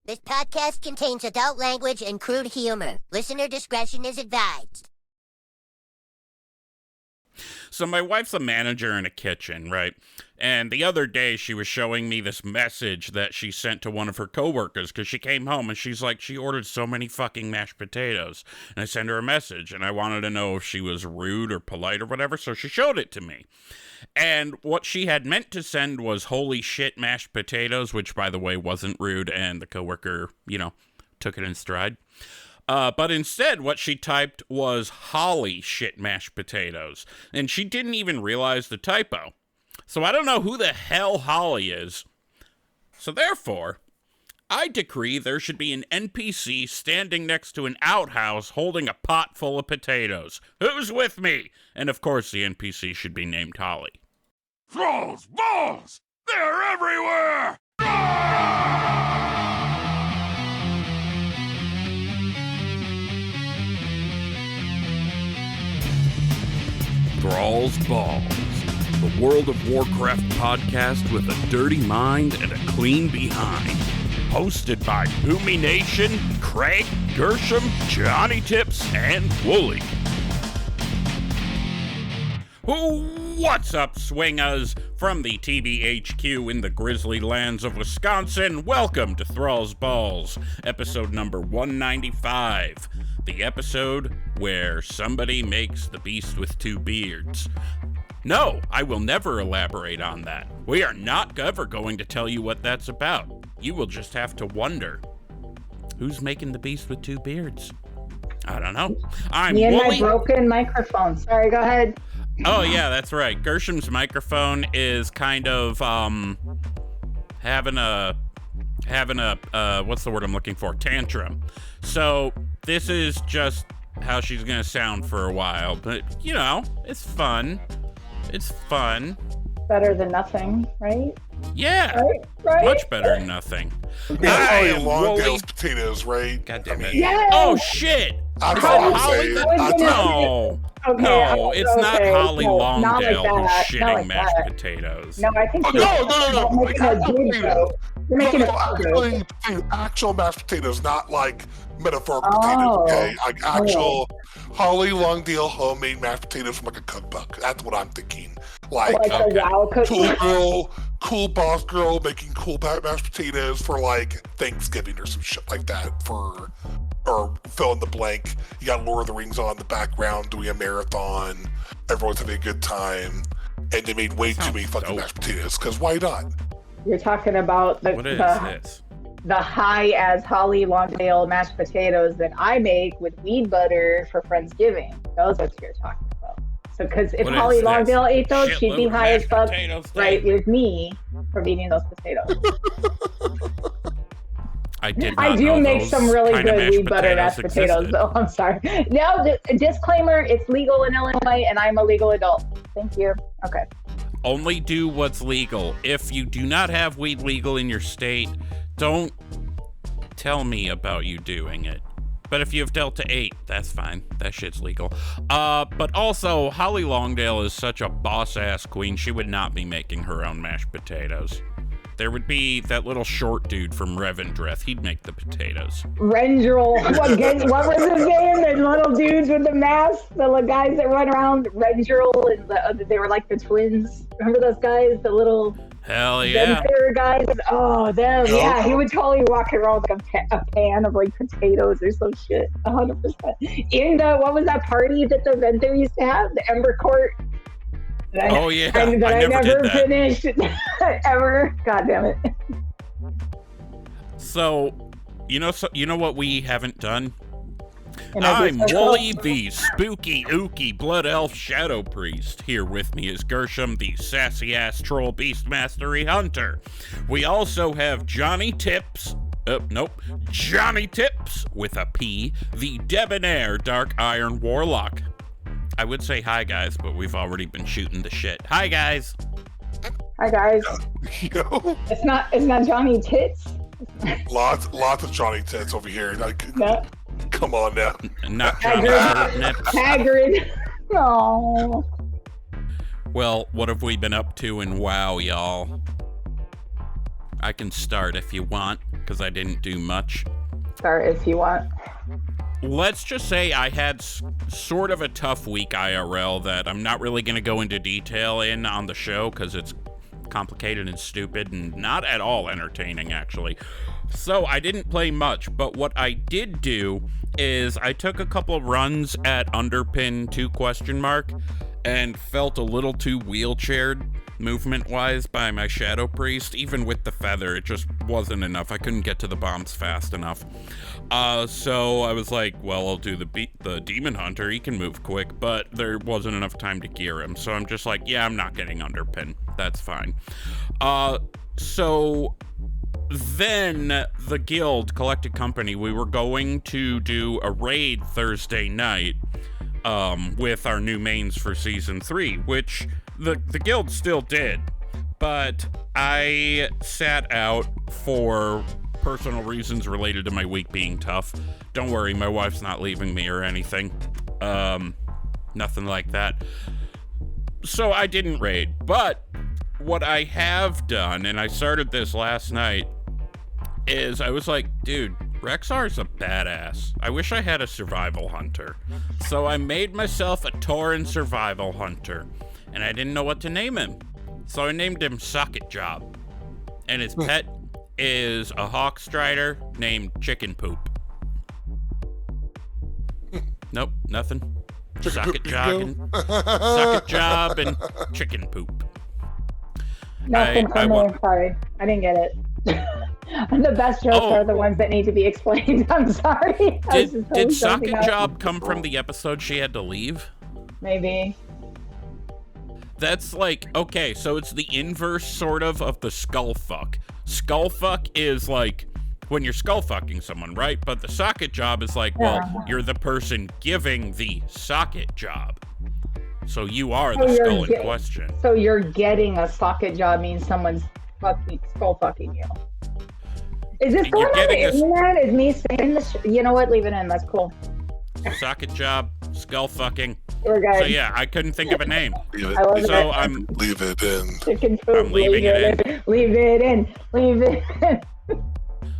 This podcast contains adult language and crude humor. Listener discretion is advised. So my wife's a manager in a kitchen, right? And the other day she was showing me this message that she sent to one of her coworkers because she came home and she's like, she ordered so many fucking mashed potatoes. And I sent her a message and I wanted to know if she was rude or polite or whatever, so she showed it to me. And what she had meant to send was holy shit mashed potatoes, which by the way wasn't rude, and the coworker, took it in stride. But instead, what she typed was holly shit mashed potatoes. And she didn't even realize the typo. So I don't know who the hell Holly is. So therefore, I decree there should be an NPC standing next to an outhouse holding a pot full of potatoes. Who's with me? And of course, the NPC should be named Holly. Thrall's balls! They're everywhere! Thrall's Balls, the World of Warcraft podcast with a dirty mind and a clean behind. Hosted by Boomy Nation, Craig, Gershom, Johnny Tips, and Wooly. What's up, swingaz? From the TBHQ in the grizzly lands of Wisconsin, welcome to Thrall's Balls, episode number 195. The episode where somebody makes the beast with two beards. No, I will never elaborate on that. We are not ever going to tell you what that's about. You will just have to wonder, who's making the beast with two beards? I don't know. I'm Me and Wooly. my broken microphone. Sorry, go ahead. Oh, yeah, that's right. Gershom's microphone is kind of, having a, what's the word I'm looking for? Tantrum. So, this is just how she's gonna sound for a while. But, it's fun. It's fun. Better than nothing, right? Yeah. Right? Much better than nothing. Holly Wooly. Longdale's potatoes, right? God damn it. Yes! Oh, shit! I Is thought it Holly it. that- I thought No. Okay, No, it's not okay. Holly No, not like Longdale that. who's Not shitting like mashed that. potatoes. No, I think Oh, you're no. making a dig joke. You're making a dig joke. Actual mashed potatoes, not like metaphorical Oh. potatoes, okay? Like actual Holly Longdale homemade mashed potatoes from like a cookbook. That's what I'm thinking. Like Like Okay. a wow cookie. cool boss girl making cool mashed potatoes for like Thanksgiving or some shit like that or fill in the blank. You got Lord of the Rings on in the background doing a marathon. Everyone's having a good time. And they made way too Sounds many fucking dope. mashed potatoes, because why not? You're talking about What is the this? high as Holly Longdale mashed potatoes that I make with weed butter for Friendsgiving. Those are what you're talking about. So, because if What is Holly this? Longdale ate those, she'd be Shitload of high as mashed fuck, potatoes, right, dude. with me for eating those potatoes. I did I not do know make those some really kind of good weed butter mashed potatoes, existed. though. I'm sorry. No, disclaimer, it's legal in Illinois, and I'm a legal adult. Thank you. Okay. Only do what's legal. If you do not have weed legal in your state, don't tell me about you doing it. But if you have Delta 8, that's fine. That shit's legal. But also, Holly Longdale is such a boss-ass queen, she would not be making her own mashed potatoes. There would be that little short dude from Revendreth. He'd make the potatoes. Rendrell. What was his name? The little dudes with the masks, the little guys that run around. Rendrell, and they were like the twins. Remember those guys? The little Hell yeah. Denver guys. Oh, them. Yeah, he would totally walk around with like a pan of like potatoes or some shit. 100%. In the, what was that party that the Venter used to have? The Ember Court. Oh yeah, I never did that. finished ever. God damn it. So, you know what we haven't done? And I I'm just- Wooly, the spooky, ooky blood elf shadow priest. Here with me is Gershom, the sassy-ass troll beast mastery hunter. We also have Johnny Tips. Johnny Tips with a P, the debonair dark iron warlock. I would say hi, guys, but we've already been shooting the shit. Hi, guys. Hi guys. Yo, It's not Johnny Tits. lots of Johnny Tits over here. Like, No. come on now. Not Johnny Hagrid. Nips. Hagrid. No. Well, what have we been up to in WoW, y'all? I can start if you want, because I didn't do much. Start if you want. Let's just say I had sort of a tough week IRL that I'm not really going to go into detail in on the show because it's complicated and stupid and not at all entertaining, actually. So I didn't play much, but what I did do is I took a couple of runs at Underpin 2 ? And felt a little too wheelchaired movement-wise by my Shadow Priest. Even with the feather, it just wasn't enough. I couldn't get to the bombs fast enough. So I was like, well, I'll do the Demon Hunter. He can move quick, but there wasn't enough time to gear him. So I'm just like, yeah, I'm not getting Underpin. That's fine. So then the guild, Collected Company, we were going to do a raid Thursday night. With our new mains for Season 3, which the guild still did, but I sat out for personal reasons related to my week being tough. Don't worry, my wife's not leaving me or anything. Nothing like that. So I didn't raid, but what I have done, and I started this last night, is I was like, dude, Rexar's a badass. I wish I had a survival hunter. So I made myself a Tauren survival hunter, and I didn't know what to name him. So I named him Socket Job. And his pet is a hawk strider named Chicken Poop. Nope, nothing. Socket Job and Chicken Poop. Nothing for me, sorry. I didn't get it. The best jokes are the ones that need to be explained. I'm sorry. Did Socket Job come from the episode she had to leave? Maybe. That's like, okay, so it's the inverse sort of the skull fuck. Skull fuck is like when you're skull fucking someone, right? But the socket job is like, well, you're the person giving the socket job. So you are the skull in question. So you're getting a socket job means someone's skull fucking you. Is this going on the internet? Is me saying this? You know what? Leave it in. That's cool. Socket job, skull fucking. We're good. So yeah, I couldn't think of a name. Leave it in. Chicken poop, I'm leaving it in. Leave it in. Leave it in.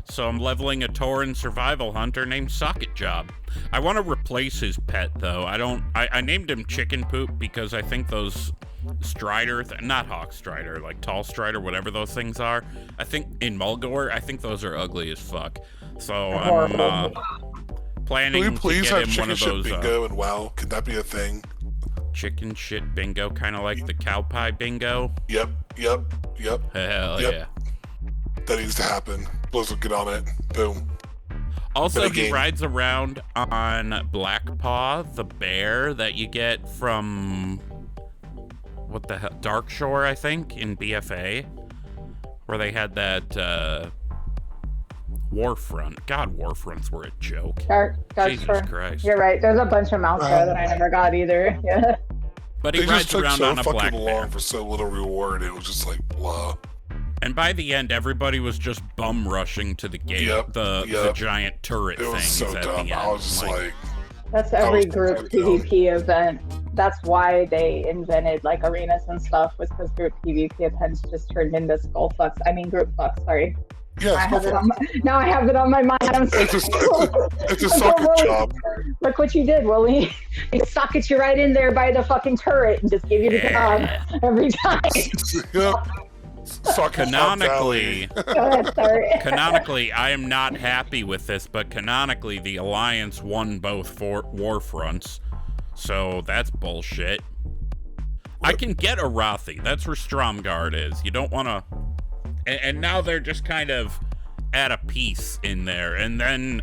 So I'm leveling a Tauren survival hunter named Socket Job. I want to replace his pet though. I named him Chicken Poop because I think those Strider, not Hawk Strider, like Tall Strider, whatever those things are. I think in Mulgore, I think those are ugly as fuck. So I'm planning to get him one of those. Bingo and WoW, could that be a thing? Chicken shit bingo, kind of like the cow pie bingo. Yep. Hell yeah. That needs to happen. Blizzard, get on it. Boom. Also, he rides around on Blackpaw, the bear that you get from what the hell, Dark Shore, I think, in BFA, where they had that Warfront. God, Warfronts were a joke. Dark Jesus Shore. Christ. You're right. There's a bunch of mouse there that I never got either. Yeah. But he rides around on a black bear. Long for so little reward. It was just like blah. And by the end, everybody was just bum rushing to the gate, the giant turret things so at dumb. the end. I was just like that's every group PvP event. That's why they invented like arenas and stuff, was because group PvP events just turned into skull fucks. I mean group fucks, sorry. Yeah, now I have it on my mind. It's a socket job. Look what you did, Willie. He socket you right in there by the fucking turret and just give you the job every time. Yep. Canonically, I am not happy with this, but canonically, the Alliance won both war fronts, so that's bullshit. I can get a Arathi. That's where Stromgarde is. You don't want to... And now they're just kind of at a peace in there, and then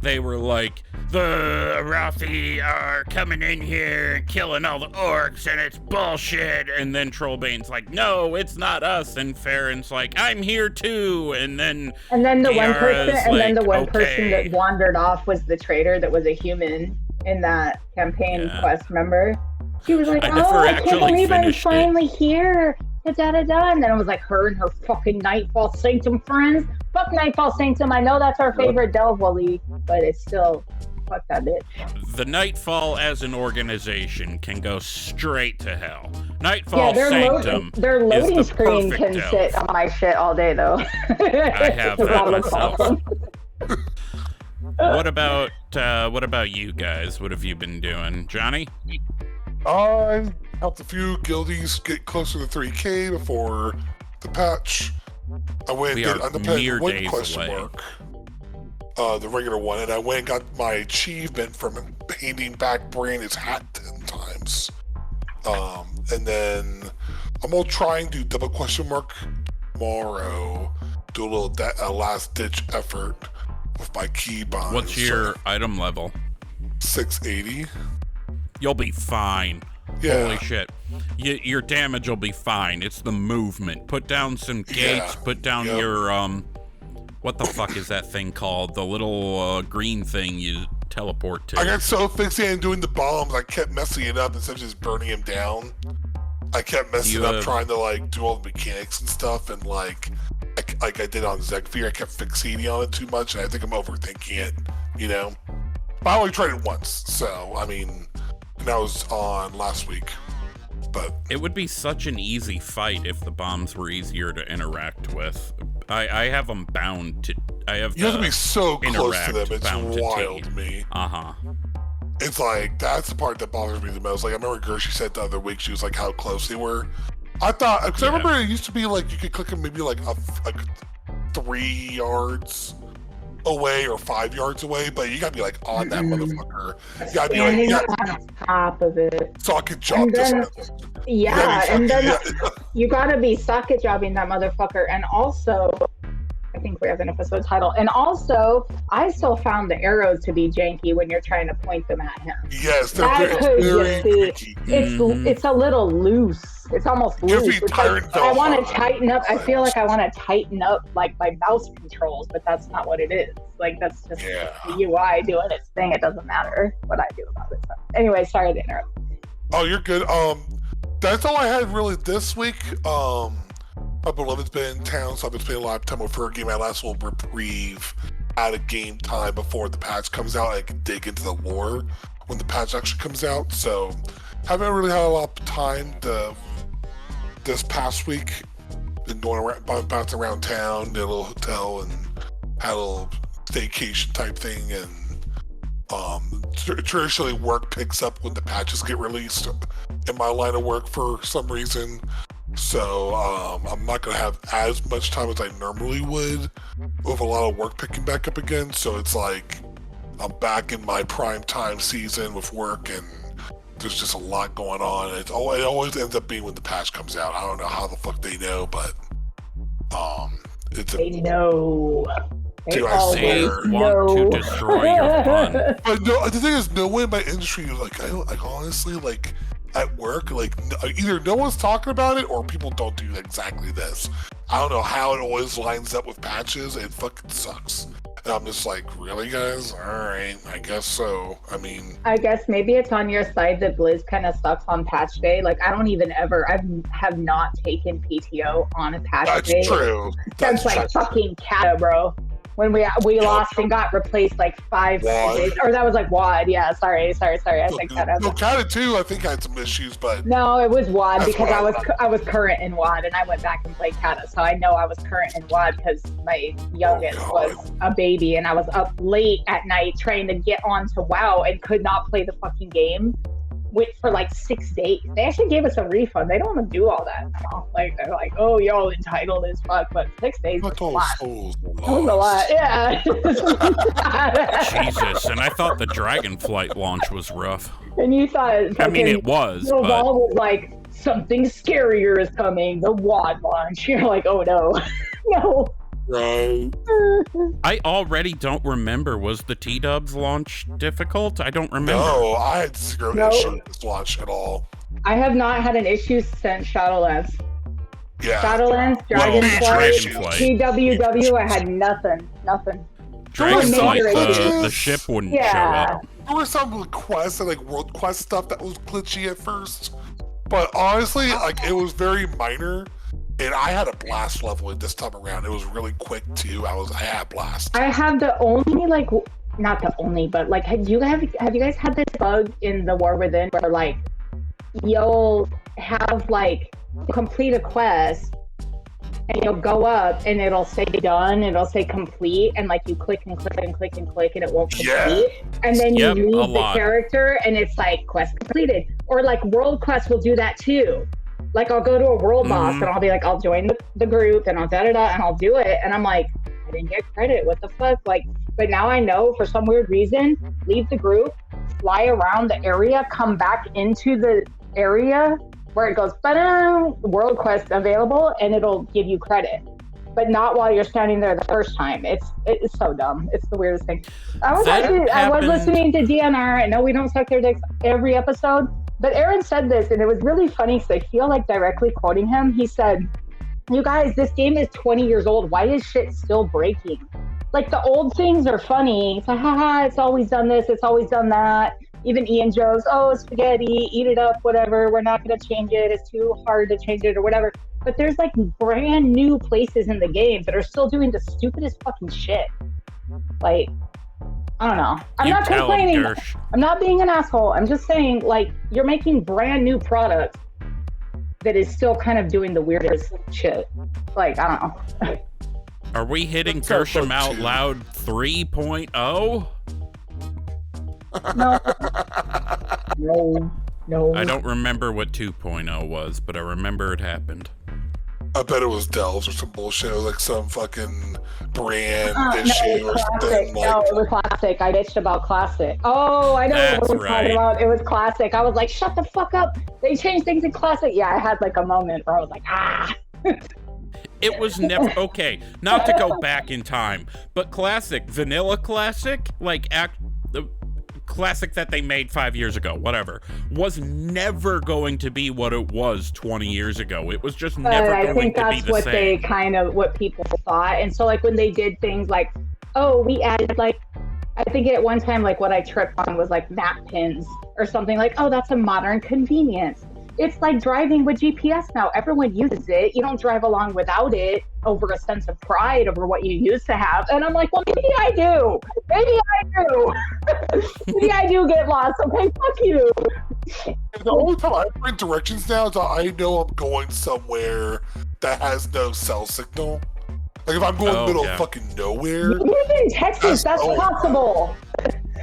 they were like, the Arathi are coming in here and killing all the orcs, and it's bullshit. And then Trollbane's like, no, it's not us. And Farron's like, I'm here too. And then the one person that wandered off was the traitor that was a human in that campaign quest. Remember? She was like, I can't believe I'm finally here. Da-da-da-da. And then it was like her and her fucking Nightfall Sanctum friends. Fuck Nightfall Sanctum. I know that's our favorite delve, Wally, but it's still fuck that bitch. The Nightfall as an organization can go straight to hell. Nightfall Sanctum their loading is the screen perfect can elf. sit on my shit all day, though. I have that myself. What about you guys? What have you been doing, Johnny? I helped a few guildies get closer to 3K before the patch. I went and did Independent Win question mark. The regular one, and I went and got my achievement from painting back Brandon's hat 10 times. And then I'm gonna try and do double question mark tomorrow. Do a little last ditch effort with my keybinds. What's your item level? 680. You'll be fine. Yeah. Holy shit. Your damage will be fine. It's the movement. Put down some gates. Put down your, what the fuck is that thing called? The little green thing you teleport to. I got so fixated on doing the bombs, I kept messing it up instead of just burning him down. I kept messing up trying to, like, do all the mechanics and stuff, and, like I did on Zegfear, I kept fixating on it too much, and I think I'm overthinking it, you know? But I only tried it once, so, I mean, and that was on last week. But it would be such an easy fight if the bombs were easier to interact with. I have them bound to. You have to be so close to them. It's wild to me. It's like that's the part that bothers me the most. Like I remember Gershom said the other week, she was like how close they were. I thought because I remember it used to be like you could click them maybe like 3 yards away or 5 yards away, but you gotta be like on that motherfucker. You gotta be on top of it. Socket job. And then you gotta be socket jobbing that motherfucker. And also, I think we have an episode title. And also, I still found the arrows to be janky when you're trying to point them at him. Yes, they're very tricky. It's a little loose. It's almost loose. I want to tighten up. I feel like I want to tighten up like my mouse controls, but that's not what it is. Like that's just the UI doing its thing. It doesn't matter what I do about it. So, anyway, sorry to interrupt. Oh, you're good. That's all I had really this week. My beloved's been in town, so I've been spending a lot of time with her. Getting my last little reprieve out of game time before the patch comes out. I can dig into the lore when the patch actually comes out. So haven't really had a lot of time this past week. Been going around, bouncing around town, did a little hotel, and had a little staycation type thing. And traditionally, work picks up when the patches get released in my line of work for some reason. So I'm not going to have as much time as I normally would with a lot of work picking back up again. So it's like I'm back in my prime time season with work, and there's just a lot going on. It always ends up being when the patch comes out. I don't know how the fuck they know, but they know. Do I say want to destroy your fun? But no, the thing is, no one in my industry, like honestly, like at work, like either no one's talking about it or people don't do exactly this. I don't know how it always lines up with patches. It fucking sucks. And I'm just like, really, guys? All right, I guess so. I mean, I guess maybe it's on your side that Blizz kind of sucks on patch day. Like, I don't even I have not taken PTO on a patch day. That's true. Since fucking Cata, bro. When we lost and got replaced like 5 days, or that was like WAD. Yeah, sorry. I said Cata. No, Cata too. I think had some issues, but no, it was WAD because I was current in WAD and I went back and played Cata, so I know I was current in WAD because my youngest was a baby and I was up late at night trying to get onto WoW and could not play the fucking game. Went for like 6 days. They actually gave us a refund. They don't want to do all that now. Like they're like, oh, y'all entitled as fuck, but 6 days was a lot. That was a lot, yeah. Jesus, and I thought the Dragonflight launch was rough. And you thought, I mean, it was, but was like something scarier is coming. The WAD launch. You're like, oh no, no. Right. I already don't remember. Was the T-Dubs launch difficult? I don't remember. No, I had zero issue with this launch at all. I have not had an issue since Shadowlands. Yeah. Shadowlands, Dragonflight, TWW, I had nothing. Dragonflight, the ship wouldn't show up. There were some quests and like world quest stuff that was glitchy at first, but honestly, like it was very minor. And I had a blast level this time around. It was really quick too. I had a blast. I have the only not the only, but like, have you guys had this bug in the War Within where like you'll have like complete a quest and you'll go up and it'll say done, it'll say complete, and like you click and click and click and click and it won't complete, and then you leave the character and it's like quest completed. Or like world quest will do that too. Like I'll go to a world boss and I'll be like, I'll join the group and I'll and I'll do it, and I'm like, I didn't get credit, what the fuck? Like, but now I know for some weird reason, leave the group, fly around the area, come back into the area where it goes, world quest available, and it'll give you credit, but not while you're standing there the first time. It's so dumb. It's the weirdest thing. I was listening to DNR. I know we don't suck their dicks every episode, but Aaron said this, and it was really funny because I feel like directly quoting him. He said, "You guys, this game is 20 years old. Why is shit still breaking? Like the old things are funny. It's like, haha, it's always done this, it's always done that." Even Ian Joe's, oh, spaghetti, eat it up, whatever. We're not going to change it. It's too hard to change it or whatever. But there's like brand new places in the game that are still doing the stupidest fucking shit. Like, I don't know. I'm not complaining. I'm not being an asshole. I'm just saying, like, you're making brand new products that is still kind of doing the weirdest shit. Like, I don't know. Are we hitting Gershom Out Loud 3.0? No. I don't remember what 2.0 was, but I remember it happened. I bet it was Dells or some bullshit. It was like some fucking brand issue or something. No, it was Classic. I bitched about Classic. Oh, I know what we're talking about. It was Classic. I was like, shut the fuck up. They changed things in Classic. Yeah, I had like a moment where I was like, ah. It was never, okay, not to go back in time, but Classic, Vanilla Classic, like the Classic that they made 5 years ago, whatever, was never going to be what it was 20 years ago. It was just never going to be the same. I think that's what people thought. And so like when they did things like, oh, we added like, I think at one time like what I tripped on was like map pins or something, like, oh, that's a modern convenience. It's like driving with GPS now. Everyone uses it. You don't drive along without it over a sense of pride over what you used to have. And I'm like, well, maybe I do. Maybe I do get lost. Okay, fuck you. The only time I bring directions now is that I know I'm going somewhere that has no cell signal. Like if I'm going middle of fucking nowhere. You live in Texas, that's possible.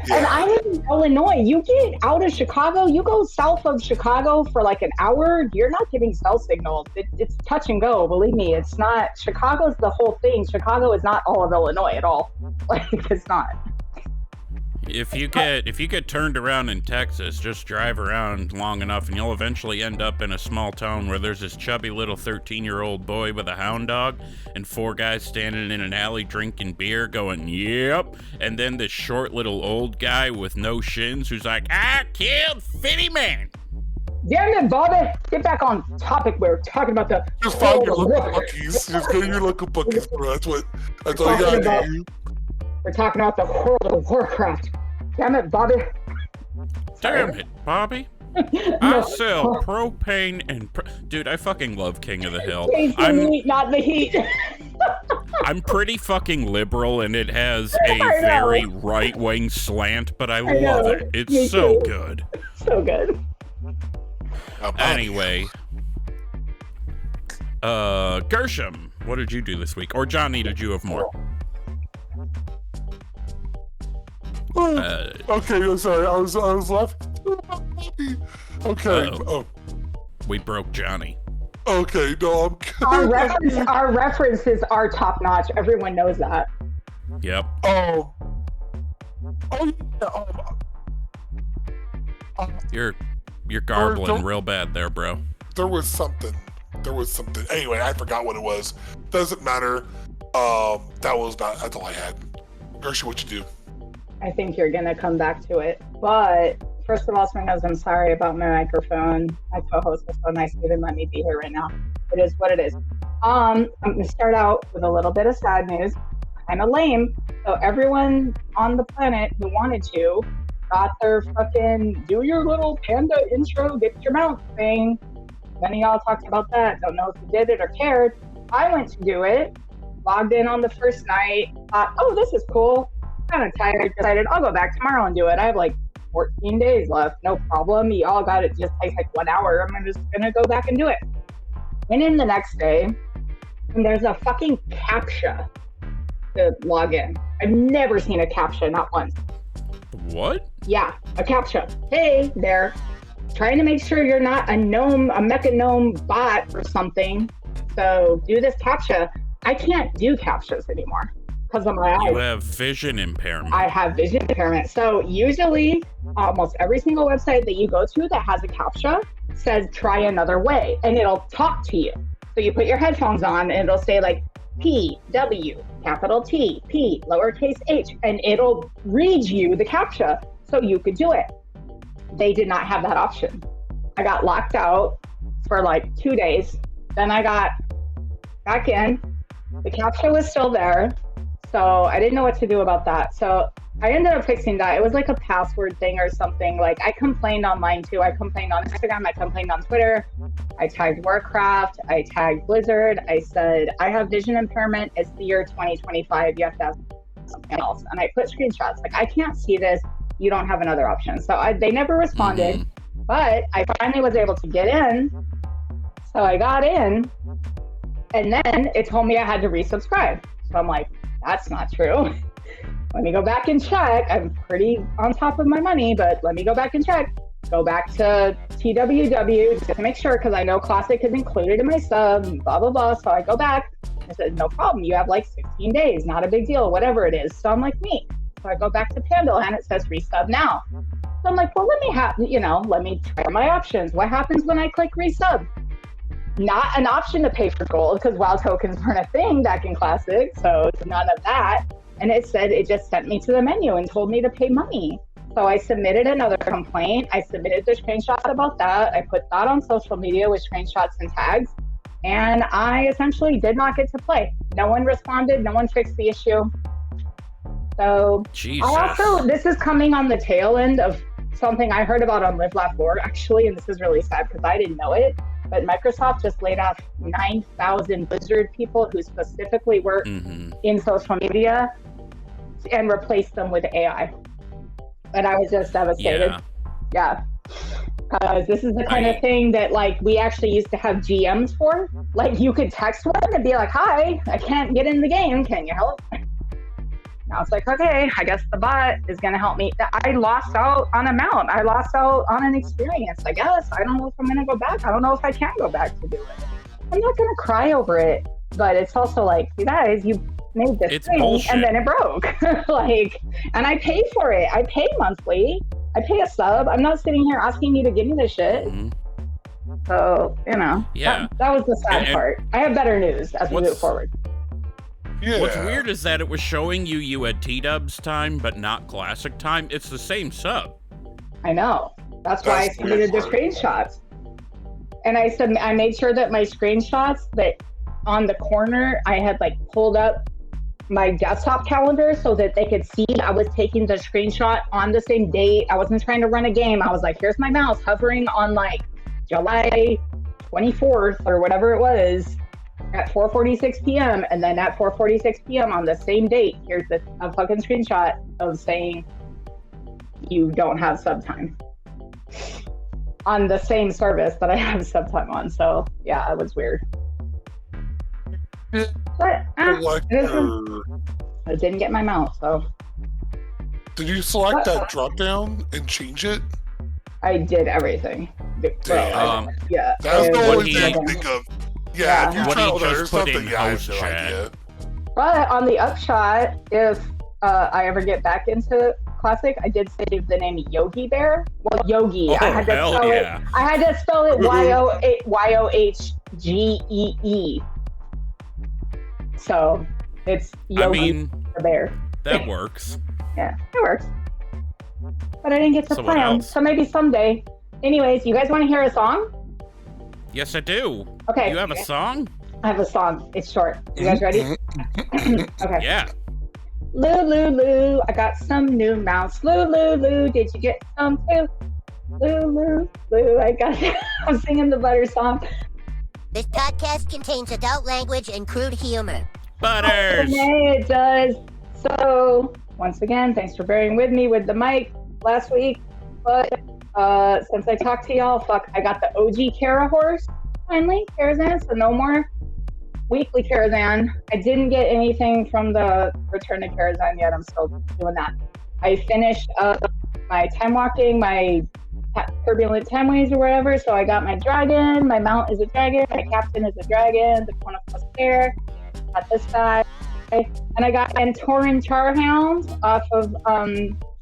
Yeah. And I live in Illinois. You get out of Chicago, you go south of Chicago for like an hour, you're not getting cell signal. It's touch and go, believe me. It's not, Chicago's the whole thing. Chicago is not all of Illinois at all. Like, it's not. If you get turned around in Texas, just drive around long enough and you'll eventually end up in a small town where there's this chubby little 13-year-old boy with a hound dog and 4 guys standing in an alley drinking beer going, yep. And then this short little old guy with no shins who's like, I killed Fitty Man. Damn it, Bobby. Get back on topic. We're talking about the... Just find your local bookies. Just go to your local bookies, bro. That's all you gotta do. We're talking about the World of Warcraft. Damn it, Bobby. Damn it, Bobby. I sell propane and... Dude, I fucking love King of the Hill. I'm the meat, not the heat. I'm pretty fucking liberal, and it has a very right-wing slant, but I love it. It's so good. So good. Anyway. Gershom, what did you do this week? Or Johnny, did you have more? Okay, I'm sorry. I was laughing. Okay. Oh. We broke Johnny. Okay, no, our references are top notch. Everyone knows that. Yep. Oh yeah. You're garbling real bad there, bro. There was something. Anyway, I forgot what it was. Doesn't matter. That's all I had. Gershom, what you do? I think you're gonna come back to it. But first of all, swingaz, I'm sorry about my microphone. My co-host was so nice to even let me be here right now. It is what it is. I'm gonna start out with a little bit of sad news. Kind of lame. So everyone on the planet who wanted to got their fucking do your little panda intro, get your mount thing. Many of y'all talked about that. Don't know if you did it or cared. I went to do it. Logged in on the first night. Thought, oh, this is cool. kind of tired. Decided I'll go back tomorrow and do it. I have like 14 days left. No problem. Y'all got it. Just takes like 1 hour. I'm just going to go back and do it. Went in the next day, and there's a fucking CAPTCHA to log in. I've never seen a CAPTCHA, not once. What? Yeah, a CAPTCHA. Hey, they're trying to make sure you're not a gnome, a mecha gnome bot or something. So do this CAPTCHA. I can't do CAPTCHAs anymore because of my eyes. You have vision impairment. I have vision impairment. So usually, almost every single website that you go to that has a CAPTCHA says try another way, and it'll talk to you. So you put your headphones on, and it'll say like P, W, capital T, P, lowercase h, and it'll read you the CAPTCHA so you could do it. They did not have that option. I got locked out for like 2 days. Then I got back in. The CAPTCHA was still there. So I didn't know what to do about that. So I ended up fixing that. It was like a password thing or something. Like I complained online too. I complained on Instagram. I complained on Twitter. I tagged Warcraft. I tagged Blizzard. I said, I have vision impairment. It's the year 2025. You have to have something else. And I put screenshots. Like, I can't see this. You don't have another option. So they never responded. But I finally was able to get in. So I got in. And then it told me I had to resubscribe. So I'm like, that's not true. Let me go back and check. I'm pretty on top of my money, but let me go back and check. Go back to TWW just to make sure, because I know Classic is included in my sub, blah, blah, blah. So I go back. I said, no problem. You have like 16 days. Not a big deal, whatever it is. So I'm like, neat. So I go back to Pandal and it says resub now. So I'm like, well, let me try my options. What happens when I click resub? Not an option to pay for gold because WoW tokens weren't a thing back in Classic. So none of that. And it just sent me to the menu and told me to pay money. So I submitted another complaint. I submitted the screenshot about that. I put that on social media with screenshots and tags. And I essentially did not get to play. No one responded. No one fixed the issue. So Jesus. This is coming on the tail end of something I heard about on Live Laugh Lore, actually. And this is really sad because I didn't know it. But Microsoft just laid off 9,000 Blizzard people who specifically work in social media and replaced them with AI. And I was just devastated. Yeah. This is the kind of thing that like we actually used to have GMs for. Like you could text one and be like, hi, I can't get in the game. Can you help? Now it's like, okay, I guess the bot is going to help me. I lost out on a mount. I lost out on an experience, I guess. I don't know if I'm going to go back. I don't know if I can go back to do it. I'm not going to cry over it. But it's also like, you guys, you made this thing bullshit. And then it broke. And I pay for it. I pay monthly. I pay a sub. I'm not sitting here asking you to give me this shit. So, that was the sad part. I have better news as we move forward. Yeah. What's weird is that it was showing you had T-Dubs time, but not Classic time. It's the same sub. I know. That's why I submitted the screenshots. And I made sure that my screenshots that on the corner, I had like pulled up my desktop calendar so that they could see I was taking the screenshot on the same date. I wasn't trying to run a game. I was like, here's my mouse hovering on like July 24th or whatever it was at 4:46 p.m. And then at 4:46 p.m. on the same date, here's a fucking screenshot of saying you don't have sub time on the same service that I have sub time on. So yeah, it was weird. But I didn't get my mount, so. Did you select that drop down and change it? I did everything. Damn. Yeah. That's the only thing I think of. Yeah, if you what try he to just there's put something, in I have house no chat. idea. But on the upshot, if I ever get back into Classic, I did save the name Yogi Bear. Well, Yogi. Oh, I had to spell it. I had to spell it YOHGEE. So it's Yogi the Bear. That works. Yeah, it works. But I didn't get to play them, so maybe someday. Anyways, you guys want to hear a song? Yes, I do. Okay. You have a song? I have a song. It's short. You guys ready? Okay. Yeah. Lou, I got some new mounts. Lou, did you get some too? Lou, I got I'm singing the butter song. This podcast contains adult language and crude humor. Butters! It does. So, once again, thanks for bearing with me with the mic last week. But since I talked to y'all, I got the OG Kara horse, finally, Karazhan, so no more weekly Karazhan. I didn't get anything from the Return to Karazhan yet. I'm still doing that. I finished up my time walking, my turbulent time ways or whatever, so I got my dragon, my mount is a dragon, my captain is a dragon, the Queen of Fair, got this guy, and I got Antorin Charhound off of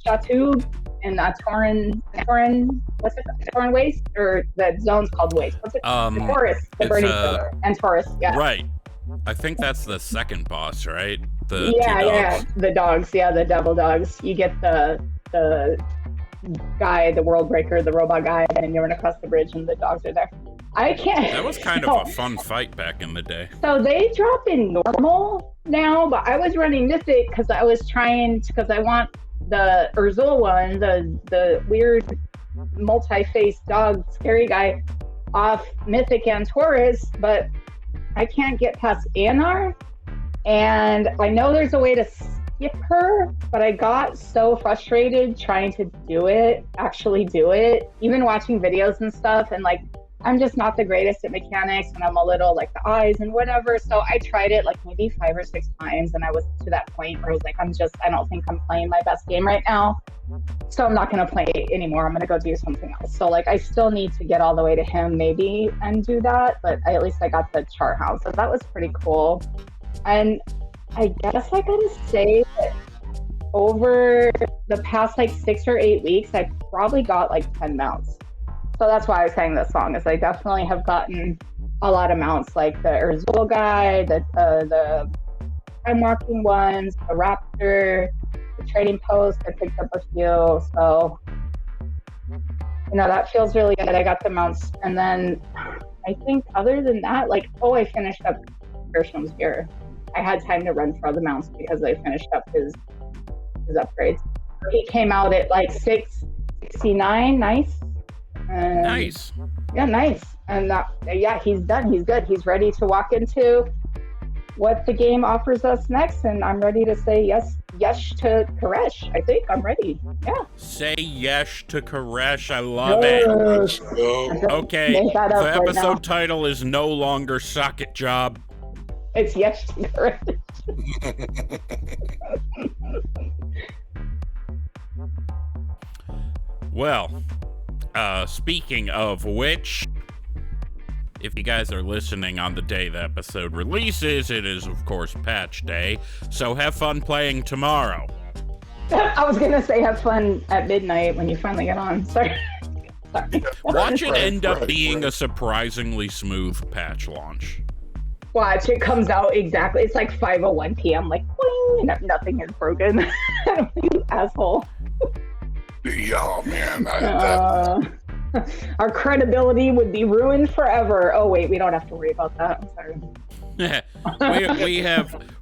Shatub and Tauren Waste, or the zone's called Waste. What's it? Taurus, the burning pillar, and Taurus, yeah. Right. I think that's the second boss, right? The the dogs, the devil dogs. You get the guy, the world breaker, the robot guy, and you run across the bridge and the dogs are there. I can't. That was kind of a fun fight back in the day. So they drop in normal now, but I was running mythic because I want the Urzul one, the weird multi-faced dog, scary guy, off mythic and Taurus, but I can't get past Anar, and I know there's a way to skip her, but I got so frustrated trying to actually do it, even watching videos and stuff, and like, I'm just not the greatest at mechanics, and I'm a little like the eyes and whatever, so I tried it like maybe 5 or 6 times, and I was to that point where I was like, I don't think I'm playing my best game right now, so I'm not going to play it anymore. I'm going to go do something else. So like, I still need to get all the way to him maybe and do that, but at least I got the chart house, so that was pretty cool. And I guess I gotta say that over the past like 6 or 8 weeks, I probably got like 10 mounts. So that's why I sang this song, is I definitely have gotten a lot of mounts, like the Urzul guy, the time walking ones, the Raptor, the trading post. I picked up a few, so that feels really good. I got the mounts, and then I think other than that, I finished up Gershom's gear. I had time to run for all the mounts because I finished up his upgrades. He came out at like 669, nice. Nice. Yeah, nice. And he's done. He's good. He's ready to walk into what the game offers us next, and I'm ready to say yes to Koresh. I think I'm ready. Yeah. Say yes to Koresh. I love it. Okay. The episode title is no longer Socket Job. It's yes to Koresh. Well, speaking of which, if you guys are listening on the day the episode releases, it is, of course, patch day, so have fun playing tomorrow. I was going to say have fun at midnight when you finally get on. Sorry. Watch it end up being a surprisingly smooth patch launch. Watch, it comes out exactly. It's like 5:01 p.m. Like, boing, and nothing is broken. You asshole. Yeah, man. Our credibility would be ruined forever. Oh wait, we don't have to worry about that. I'm sorry.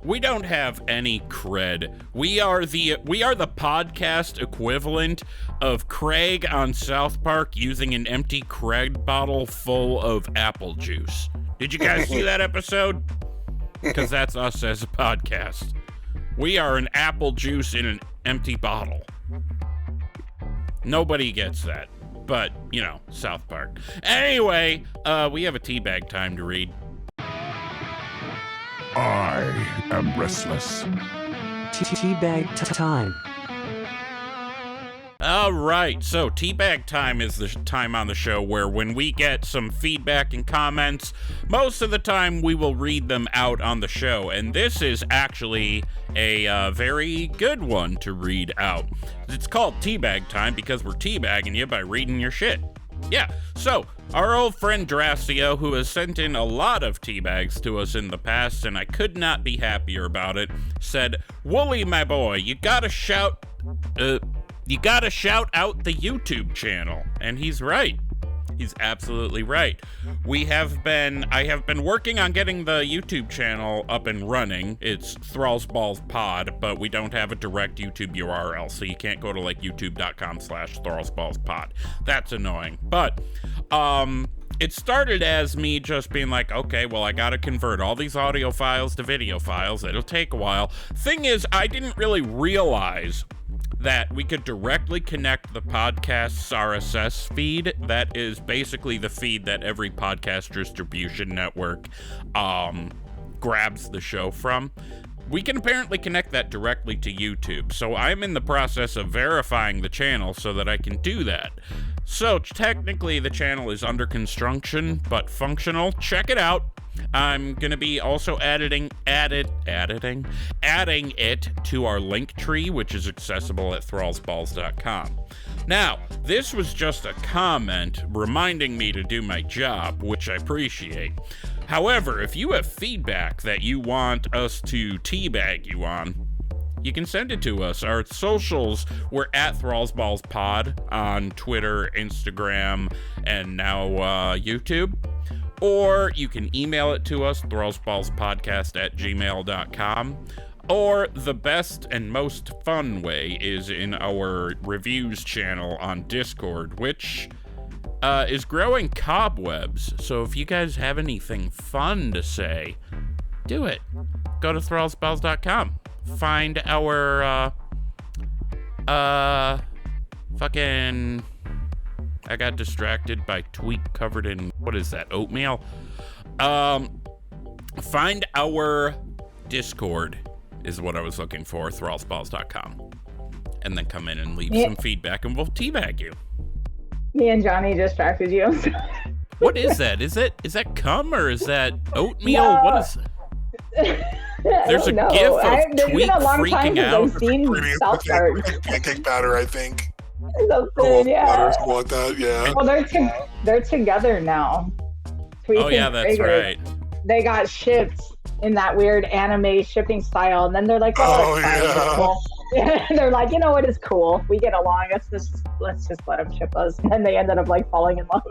we don't have any cred. We are the podcast equivalent of Craig on South Park using an empty Craig bottle full of apple juice. Did you guys see that episode? Because that's us as a podcast. We are an apple juice in an empty bottle. Nobody gets that. But, South Park. Anyway, we have a teabag time to read. I am restless. Teabag time. All right, so teabag time is the time on the show where when we get some feedback and comments, most of the time we will read them out on the show, and this is actually a very good one to read out. It's called teabag time because we're teabagging you by reading your shit. Yeah, so our old friend Drastio, who has sent in a lot of teabags to us in the past, and I could not be happier about it, said, "Wooly, my boy, you gotta shout out the YouTube channel." And he's right. He's absolutely right. I have been working on getting the YouTube channel up and running. It's ThrallsBallsPod, but we don't have a direct YouTube URL, so you can't go to youtube.com/ThrallsBallsPod. That's annoying. But it started as me just being like, okay, well, I gotta convert all these audio files to video files. It'll take a while. Thing is, I didn't really realize that we could directly connect the podcast's RSS feed. That is basically the feed that every podcast distribution network grabs the show from. We can apparently connect that directly to YouTube, so I'm in the process of verifying the channel so that I can do that. So technically the channel is under construction, but functional. Check it out. I'm going to be also adding it to our link tree, which is accessible at ThrallsBallsPod. Now, this was just a comment reminding me to do my job, which I appreciate. However, if you have feedback that you want us to teabag you on, you can send it to us. Our socials, we're at ThrallsBallsPod on Twitter, Instagram, and now YouTube. Or you can email it to us, ThrallsBallsPodcast@gmail.com. Or the best and most fun way is in our reviews channel on Discord, which is growing cobwebs. So if you guys have anything fun to say, do it. Go to ThrallsBalls.com. Find our fucking... I got distracted by tweet covered in, what is that, oatmeal? Find our Discord is what I was looking for, ThrallsBalls.com. And then come in and leave some feedback and we'll teabag you. Me and Johnny distracted you. What is that? Is that cum or is that oatmeal? No. What is There's a gif of Tweet freaking out. I've seen South Park. Pancake batter, I think. Yeah. Something like that, yeah. Well, they're together now. Tweet yeah, that's Trigger. right. They got shipped in that weird anime shipping style, and then they're like, they're like, you know what is cool? We get along. Let's just let them ship us. And then they ended up like falling in love.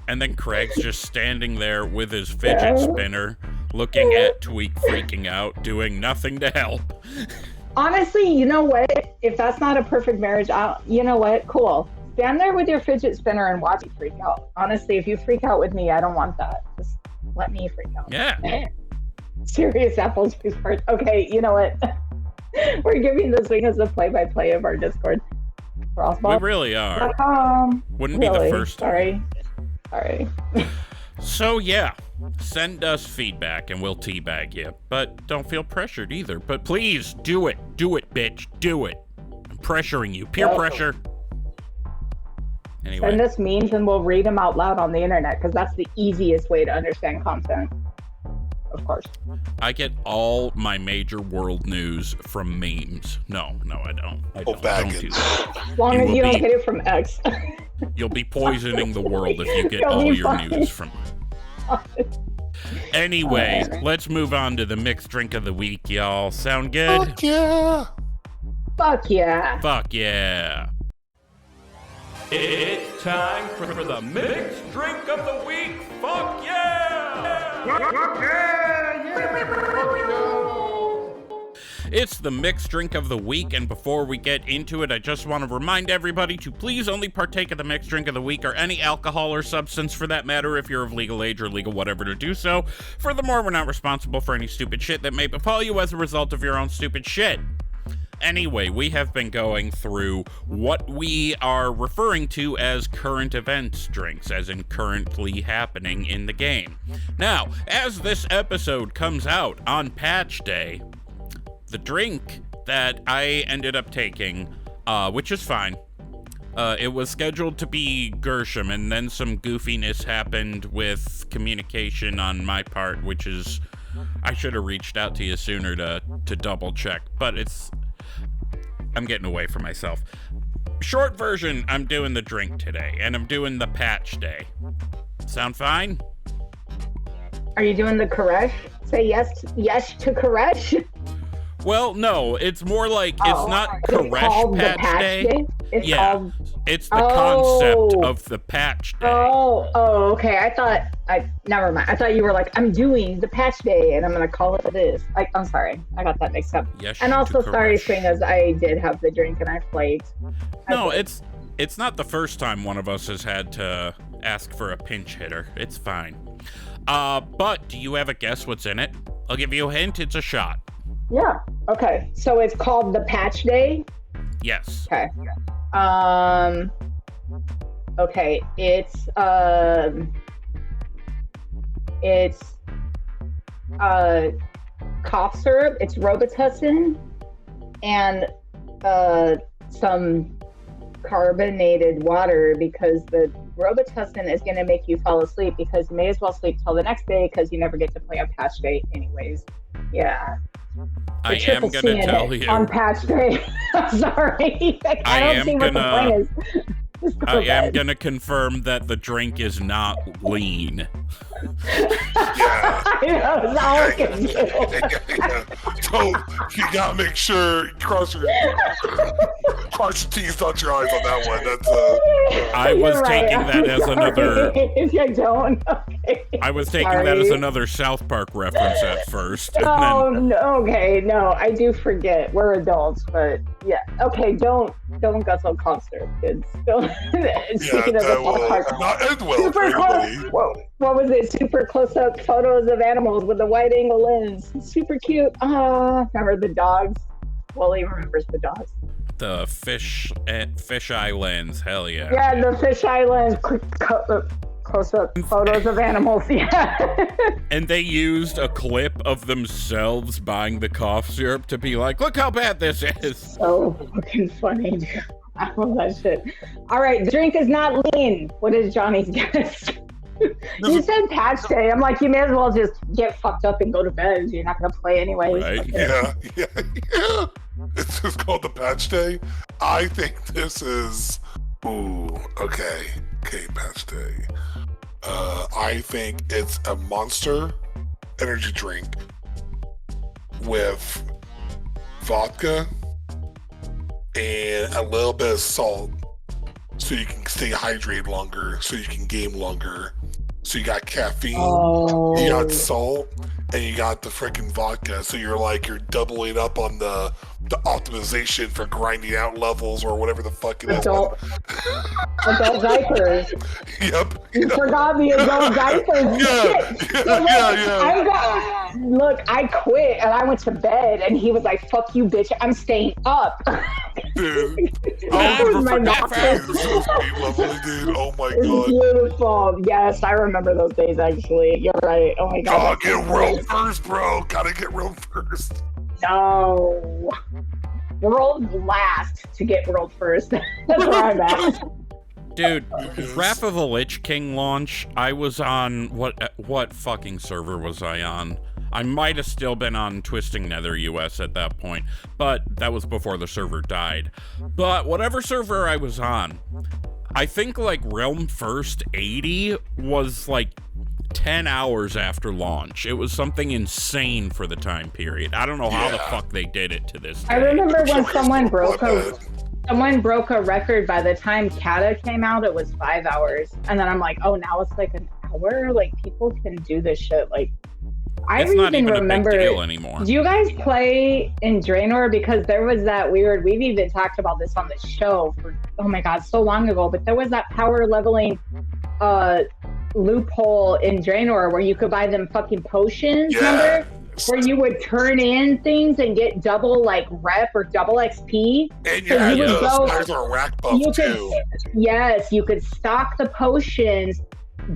And then Craig's just standing there with his fidget spinner, looking at Tweak freaking out, doing nothing to help. Honestly, you know what? If that's not a perfect marriage, you know what? Cool. Stand there with your fidget spinner and watch me freak out. Honestly, if you freak out with me, I don't want that. Just let me freak out. Yeah. Serious apple juice part. Okay, you know what? We're giving the swingaz a play-by-play of our Discord. We really are. Wouldn't be the first time. Sorry. So yeah, send us feedback and we'll teabag you. But don't feel pressured either. But please do it. Do it, bitch. Do it. I'm pressuring you. Peer pressure. Anyway. Send us memes and we'll read them out loud on the internet because that's the easiest way to understand content. Of course. I get all my major world news from memes. No, I don't. Don't do that. As long as you don't get it from X. You'll be poisoning the world if you get all your news from... Anyway, let's move on to the mixed drink of the week, y'all. Sound good? Fuck yeah! Fuck yeah! Fuck yeah! It's time for the mixed drink of the week. Fuck yeah! Fuck yeah! It's the mixed drink of the week, and before we get into it, I just want to remind everybody to please only partake of the mixed drink of the week or any alcohol or substance for that matter if you're of legal age or legal whatever to do so. Furthermore, we're not responsible for any stupid shit that may befall you as a result of your own stupid shit. Anyway, we have been going through what we are referring to as current events drinks, as in currently happening in the game. Now, as this episode comes out on patch day, the drink that I ended up taking, which is fine, it was scheduled to be Gershom, and then some goofiness happened with communication on my part, which is, I should have reached out to you sooner to double check, but I'm getting away from myself. Short version, I'm doing the drink today, and I'm doing the patch day. Sound fine? Are you doing the Koresh? Say yes to Koresh? Well, no, it's more like it's not Koresh patch day. It's called... It's the concept of the patch day. Oh, okay. Never mind. I thought you were like, I'm doing the patch day and I'm going to call it this. I'm sorry. I got that mixed up. Yesh and also, sorry, Koresh. Swingaz, I did have the drink and I flaked. No, it's not the first time one of us has had to ask for a pinch hitter. It's fine. But do you have a guess what's in it? I'll give you a hint. It's a shot. Yeah. Okay. So it's called the Patch Day. Yes. Okay. Okay. It's cough syrup. It's Robitussin and some carbonated water, because the Robitussin is going to make you fall asleep, because you may as well sleep till the next day, because you never get to play on Patch Day anyways. Yeah. I am going to tell you. On Patch Day. I'm sorry. I don't see what the point is. I am going to confirm that the drink is not lean. Yeah. I know, it's all I can do. So you gotta make sure you cross your T's, dot your I's on that one. That's I was taking that as another. If you don't, okay. I was taking that as another South Park reference at first. Oh, no, okay, no, I do forget. We're adults, but yeah, okay, don't guzzle cough syrup, kids. Speaking of the ballpark, not end well for anybody. What was it? Super close-up photos of animals with the wide-angle lens. Super cute. Remember the dogs? Wally remembers the dogs. The fisheye lens. Hell yeah. Yeah, the fisheye lens. Close-up photos of animals. Yeah. And they used a clip of themselves buying the cough syrup to be like, look how bad this is. So fucking funny, dude. I love that shit. All right, the drink is not lean. What is Johnny's guess? You said Patch Day. I'm like, you may as well just get fucked up and go to bed. You're not going to play anyway. Right? Okay. Yeah. It's just called the Patch Day. I think this is... Ooh, okay, Patch Day. I think it's a Monster energy drink with vodka and a little bit of salt, so you can stay hydrated longer, so you can game longer. So you got caffeine, you got salt, and you got the freaking vodka. So you're doubling up on the optimization for grinding out levels or whatever the fuck it is. Adult diapers. Yep. You forgot the adult diapers. Yeah. Look, I quit and I went to bed, and he was like, "Fuck you, bitch! I'm staying up." Dude, my this is so sweet, lovely, dude. Oh my god. Beautiful. Yes, I remember those days. Actually, you're right. Oh my god. Gotta get world first, bro. Gotta get world first. No. World last to get world first. That's where I'm at. Dude, Wrath of the Lich King launch, I was on, what fucking server was I on? I might have still been on Twisting Nether US at that point, but that was before the server died. But whatever server I was on, I think Realm First 80 was 10 hours after launch. It was something insane for the time period. I don't know how the fuck they did it to this day. I remember when someone broke a record. By the time Kata came out, it was 5 hours. And then I'm like, oh, now it's an hour? People can do this shit. It's not even remember, a big deal anymore. Do you guys play in Draenor? Because there was that weird, we've even talked about this on the show for, oh my god, so long ago, but there was that power leveling loophole in Draenor where you could buy them fucking potions, remember? Where you would turn in things and get double rep or double XP. And those are rack buffs too. Yes, you could stock the potions,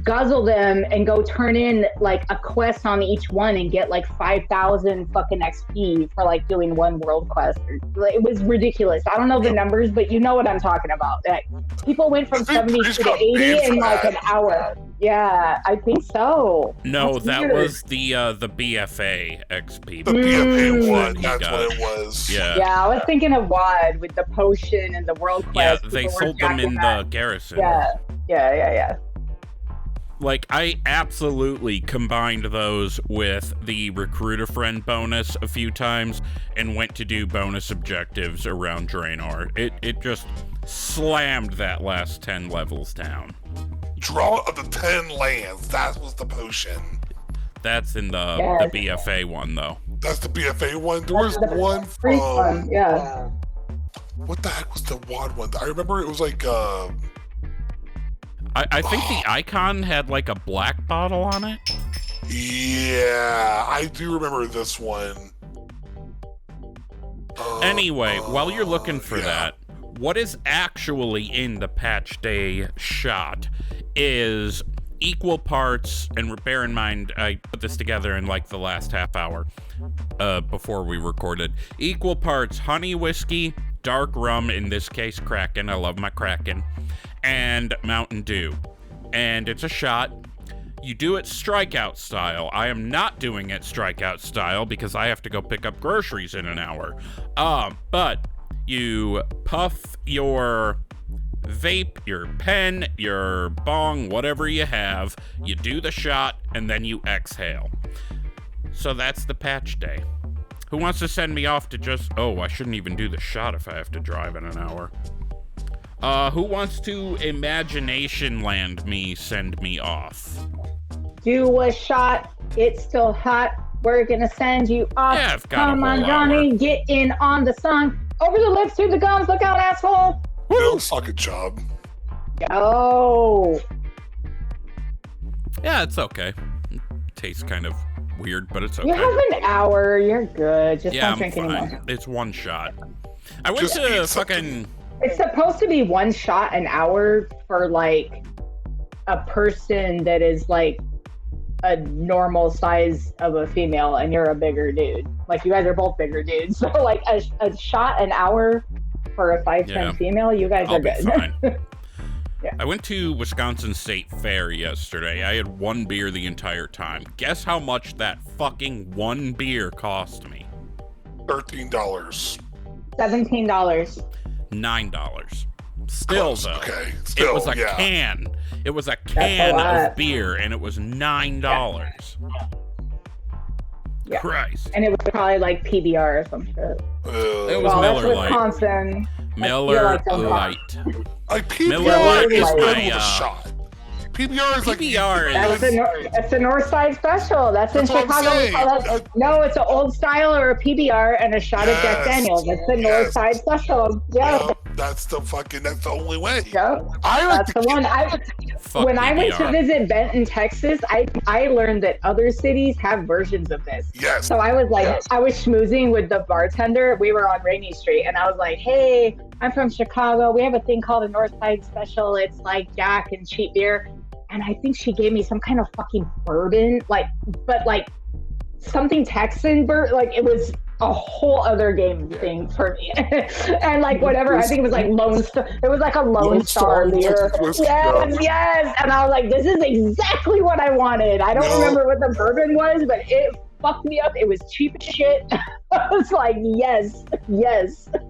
guzzle them, and go turn in a quest on each one and get 5,000 fucking XP for doing one world quest. It was ridiculous. I don't know the numbers, but you know what I'm talking about. People went from 70 to 80 in an hour. Yeah, I think so. No, that was the BFA XP. The BFA one, that's what it was. Yeah, I was thinking of WoD with the potion and the world quest. Yeah, they sold them in the garrison. Yeah. I absolutely combined those with the recruit a friend bonus a few times and went to do bonus objectives around Draenor. It just slammed that last 10 levels down. Draw of the 10 lands, that was the potion. That's in the BFA one, though. That's the BFA one? There was one from... What the heck was the WoD one? I remember it was I think the icon had like a black bottle on it. Yeah, I do remember this one. Anyway, while you're looking for that, what is actually in the patch day shot is equal parts, and bear in mind, I put this together in like the last half hour before we recorded, equal parts honey whiskey, dark rum, in this case Kraken, I love my Kraken, and Mountain Dew. And it's a shot. You do it strikeout style. I am not doing it strikeout style because I have to go pick up groceries in an hour. But you puff your vape, your pen, your bong, whatever you have, you do the shot, and then you exhale. So that's the patch day. Who wants to send me off to just... Oh, I shouldn't even do the shot if I have to drive in an hour. Who wants to imagination land me, send me off? Do a shot. It's still hot. We're gonna send you off. Yeah, I've got Come on, Johnny. Get in on the song. Over the lips, through the gums. Look out, asshole. No fucking job. Go. Yeah, it's okay. It tastes kind of weird, but it's okay. You have an hour. You're good. Just Yeah, don't drink I'm fine. anymore. It's one shot. I went Just to eat fucking... It's supposed to be one shot an hour for like a person that is like a normal size of a female, and you're a bigger dude. Like you guys are both bigger dudes, so like a shot an hour for a 5'10" female, you guys are good. Fine. Yeah. I went to Wisconsin State Fair yesterday. I had one beer the entire time. Guess how much that fucking one beer cost me? $13. $17. $9. Still, Close. though. Okay. Still, it was a can. It was a can of beer, and it was $9. Yeah. Christ. And it was probably like PBR or some shit. It was Well, Miller that's Lite. Wisconsin. Miller like Lite. Like PBR Miller Lite is is good my, with a shot. PBR is like PBR That's a North Side special. That's in That's what I'm Chicago. We saying. call that- No, it's an old style or a PBR and a shot of Jack Yes. Daniels. That's the North Yes. Side special. Yeah. Yep, that's the only way. Yeah. I like That's the one. Fuck When I went to PBR. visit Benton, Texas, I learned that other cities have versions of this. Yes. So I was like, I was schmoozing with the bartender. We were on Rainy Street, and I was like, "Hey, I'm from Chicago. We have a thing called a North Side Special. It's like Jack and cheap beer." And I think she gave me some kind of fucking bourbon, but something Texan like it was a whole other game thing for me. And like whatever, I think it was like Lone Star. It was like a Lone Star beer. Yes. And I was like, this is exactly what I wanted. I don't remember what the bourbon was, but it fucked me up. It was cheap as shit. I was like, yes.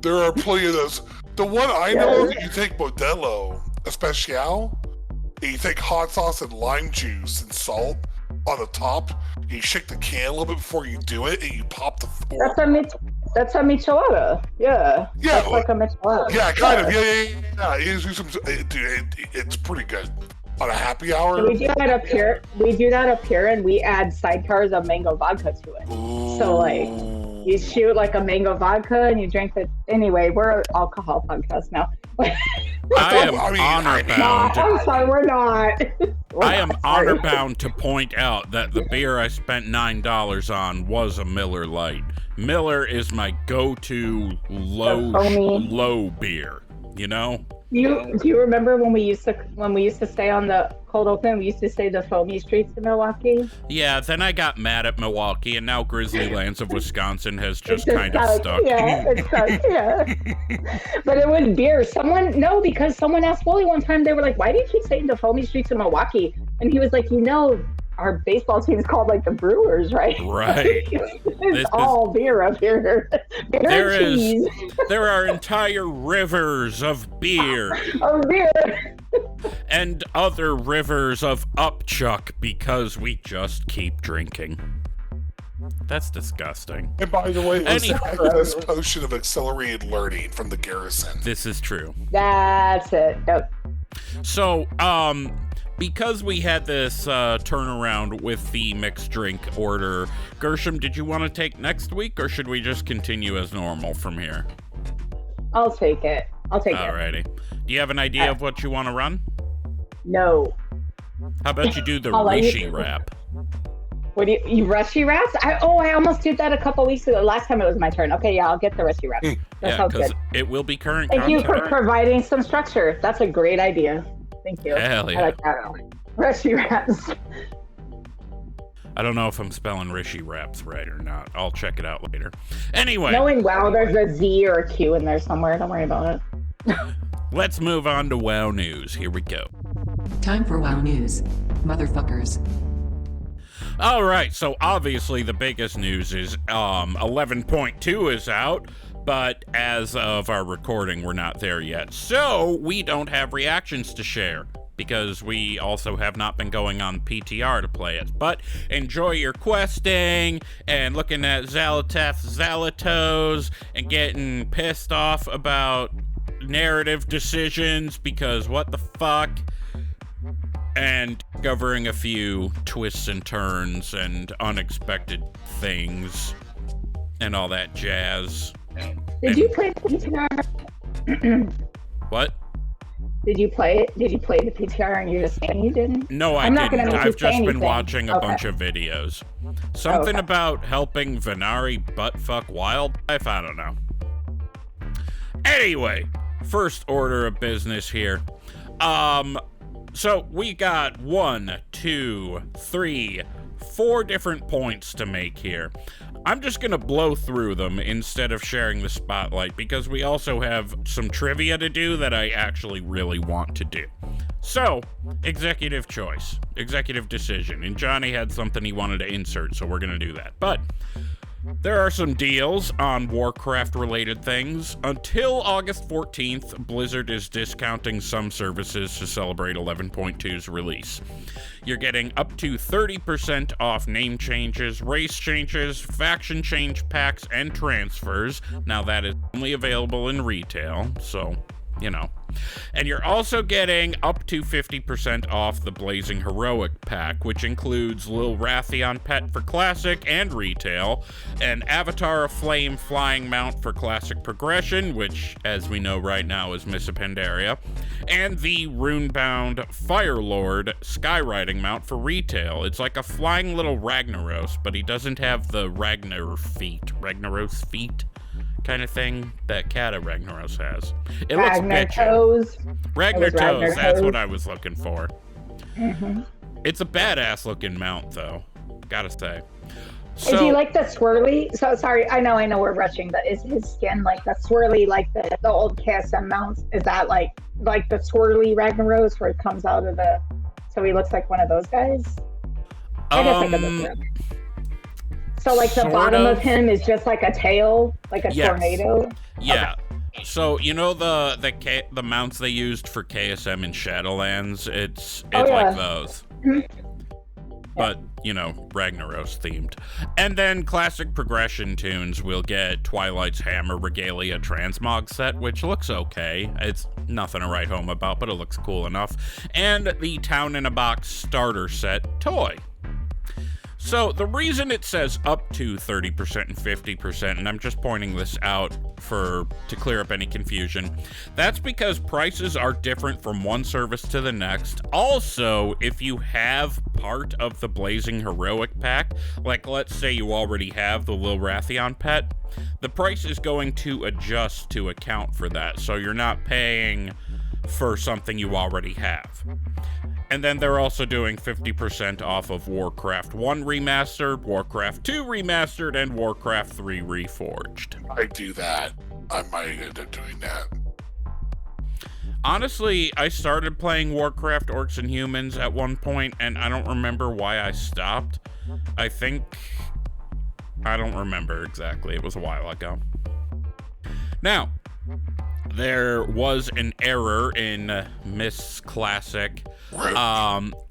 There are plenty of those. The one I know of, you take Mdotw Especial, and you take hot sauce and lime juice and salt on the top, and you shake the can a little bit before you do it, and you pop the fork. That's a michelada. Yeah. Yeah. That's like a michelada. Yeah, kind of. Yeah. It's pretty good. On a happy hour. So we do that up here, and we add sidecars of mango vodka to it. Ooh. So like, you shoot like a mango vodka, and you drink it. Anyway, we're an alcohol podcast now. I am honor bound. I'm sorry, we're not. I am honor bound to point out that the beer I spent $9 on was a Miller Lite. Miller is my go-to low beer. You know? Do you remember when we used to stay on the cold open? We used to say the foamy streets in Milwaukee. Yeah. Then I got mad at Milwaukee, and now Grizzly Lands of Wisconsin has just kind of stuck. Yeah, it's stuck. Yeah. But it was beer. Because someone asked Wooly one time. They were like, "Why do you keep saying the foamy streets in Milwaukee?" And he was like, our baseball team's called like the Brewers, right? Right. It's all beer up here. Beer and cheese. There are entire rivers of beer. Oh, beer. And other rivers of upchuck because we just keep drinking. That's disgusting. And by the way, it's the Exodus potion of accelerated learning from the Garrison. This is true. That's it. Yep. So, because we had this turnaround with the mixed drink order, Gershom, did you want to take next week, or should we just continue as normal from here? I'll take it. Alrighty. Do you have an idea of what you want to run? No. How about you do the Rishii rap? What do you Rishii raps? I almost did that a couple weeks ago. Last time it was my turn. Okay, yeah, I'll get the Rishii rap. That sounds good. It will be current Thank content. you for providing some structure. That's a great idea. Thank you. Hell yeah. I like that. Rishii raps. I don't know if I'm spelling Rishii raps right or not. I'll check it out later. Anyway. Knowing WoW, there's a Z or a Q in there somewhere. Don't worry about it. Let's move on to WoW news. Here we go. Time for WoW news. Motherfuckers. All right, so obviously the biggest news is 11.2 is out, but as of our recording, we're not there yet. So we don't have reactions to share, because we also have not been going on PTR to play it. But enjoy your questing and looking at Zalatos and getting pissed off about narrative decisions, because what the fuck? And covering a few twists and turns and unexpected things and all that jazz. Did you play the PTR? What? Did you play it? Did you play the PTR and you're just saying you didn't? No, I didn't. I've just been watching a bunch of videos. Something about helping Venari buttfuck wildlife? I don't know. Anyway, first order of business here. So we got 1, 2, 3, 4 different points to make here. I'm just gonna blow through them instead of sharing the spotlight, because we also have some trivia to do that I actually really want to do. So, executive choice, executive decision, and Johnny had something he wanted to insert, so we're gonna do that. But there are some deals on Warcraft-related things. Until August 14th, Blizzard is discounting some services to celebrate 11.2's release. You're getting up to 30% off name changes, race changes, faction change packs, and transfers. Now that is only available in retail, so, you know. And you're also getting up to 50% off the Blazing Heroic pack, which includes Lil Rathion pet for Classic and Retail, an Avatar of Flame flying mount for Classic Progression, which, as we know right now, is Missa Pandaria, and the Runebound Firelord Skyriding mount for Retail. It's like a flying little Ragnaros, but he doesn't have the Ragnaros feet kind of thing that Kata Ragnaros has. It looks bitchin'. Ragnar-Toes, that's what I was looking for. Mm-hmm. It's a badass looking mount, though, gotta say. So, is he like the swirly? So sorry, I know we're rushing, but is his skin like the swirly, like the old KSM mounts? Is that like the swirly Ragnaros where it comes out of the? So he looks like one of those guys. I guess I could look it up. So, like, the bottom of him is just like a tail, like a tornado? Yeah. Okay. So, you know the mounts they used for KSM in Shadowlands? It's like those. But, you know, Ragnaros themed. And then Classic Progression tunes will get Twilight's Hammer Regalia Transmog set, which looks okay. It's nothing to write home about, but it looks cool enough. And the Town in a Box starter set toy. So the reason it says up to 30% and 50%, and I'm just pointing this out to clear up any confusion, that's because prices are different from one service to the next. Also, if you have part of the Blazing Heroic pack, like let's say you already have the Lil Rathion pet, the price is going to adjust to account for that, so you're not paying for something you already have. And then they're also doing 50% off of Warcraft 1 Remastered, Warcraft 2 Remastered, and Warcraft 3 Reforged. I do that. I might end up doing that. Honestly, I started playing Warcraft Orcs and Humans at one point, and I don't remember why I stopped. I don't remember exactly. It was a while ago. Now, there was an error in Miss Classic,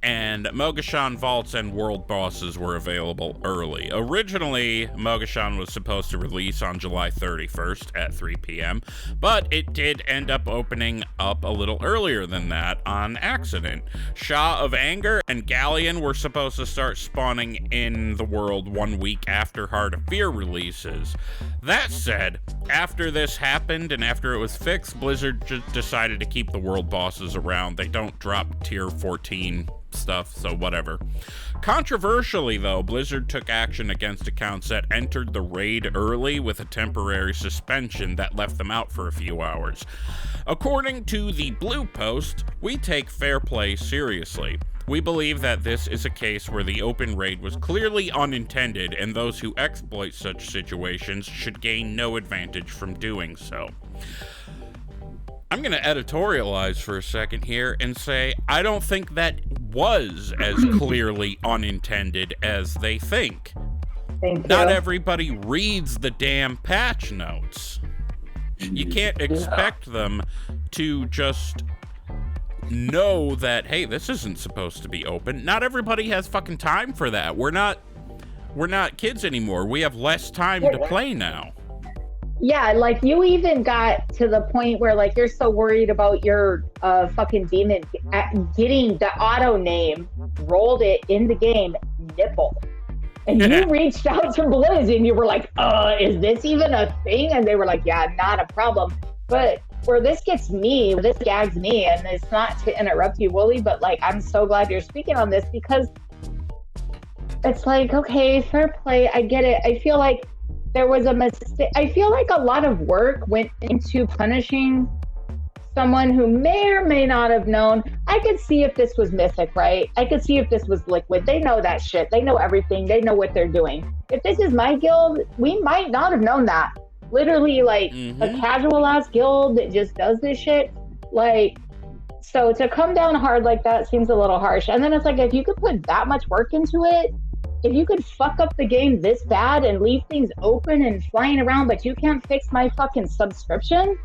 and Mogashan Vaults and World Bosses were available early. Originally, Mogashan was supposed to release on July 31st at 3 p.m., but it did end up opening up a little earlier than that on accident. Shah of Anger and Galleon were supposed to start spawning in the world 1 week after Heart of Fear releases. That said, after this happened and after it was fixed, 6, Blizzard just decided to keep the world bosses around. They don't drop tier 14 stuff, so whatever. Controversially, though, Blizzard took action against accounts that entered the raid early with a temporary suspension that left them out for a few hours. According to the Blue Post, we take fair play seriously. We believe that this is a case where the open raid was clearly unintended, and those who exploit such situations should gain no advantage from doing so. I'm going to editorialize for a second here and say I don't think that was as clearly unintended as they think. Not everybody reads the damn patch notes. You can't expect them to just know that, hey, this isn't supposed to be open. Not everybody has fucking time for that. We're not kids anymore. We have less time to play now. Yeah, like you even got to the point where like you're so worried about your fucking demon getting the auto name, rolled it in the game, nipple. And you reached out to Blizz and you were like, is this even a thing? And they were like, yeah, not a problem. But where this gags me, and it's not to interrupt you, Wooly, but like I'm so glad you're speaking on this because it's like, okay, fair play, I get it. I feel like there was a mistake. I feel like a lot of work went into punishing someone who may or may not have known. I could see if this was Mythic, right? I could see if this was Liquid. They know that shit. They know everything. They know what they're doing. If this is my guild, we might not have known that. Literally, like, a casual-ass guild that just does this shit. Like, so to come down hard like that seems a little harsh. And then it's like, if you could put that much work into it, if you could fuck up the game this bad and leave things open and flying around, but you can't fix my fucking subscription,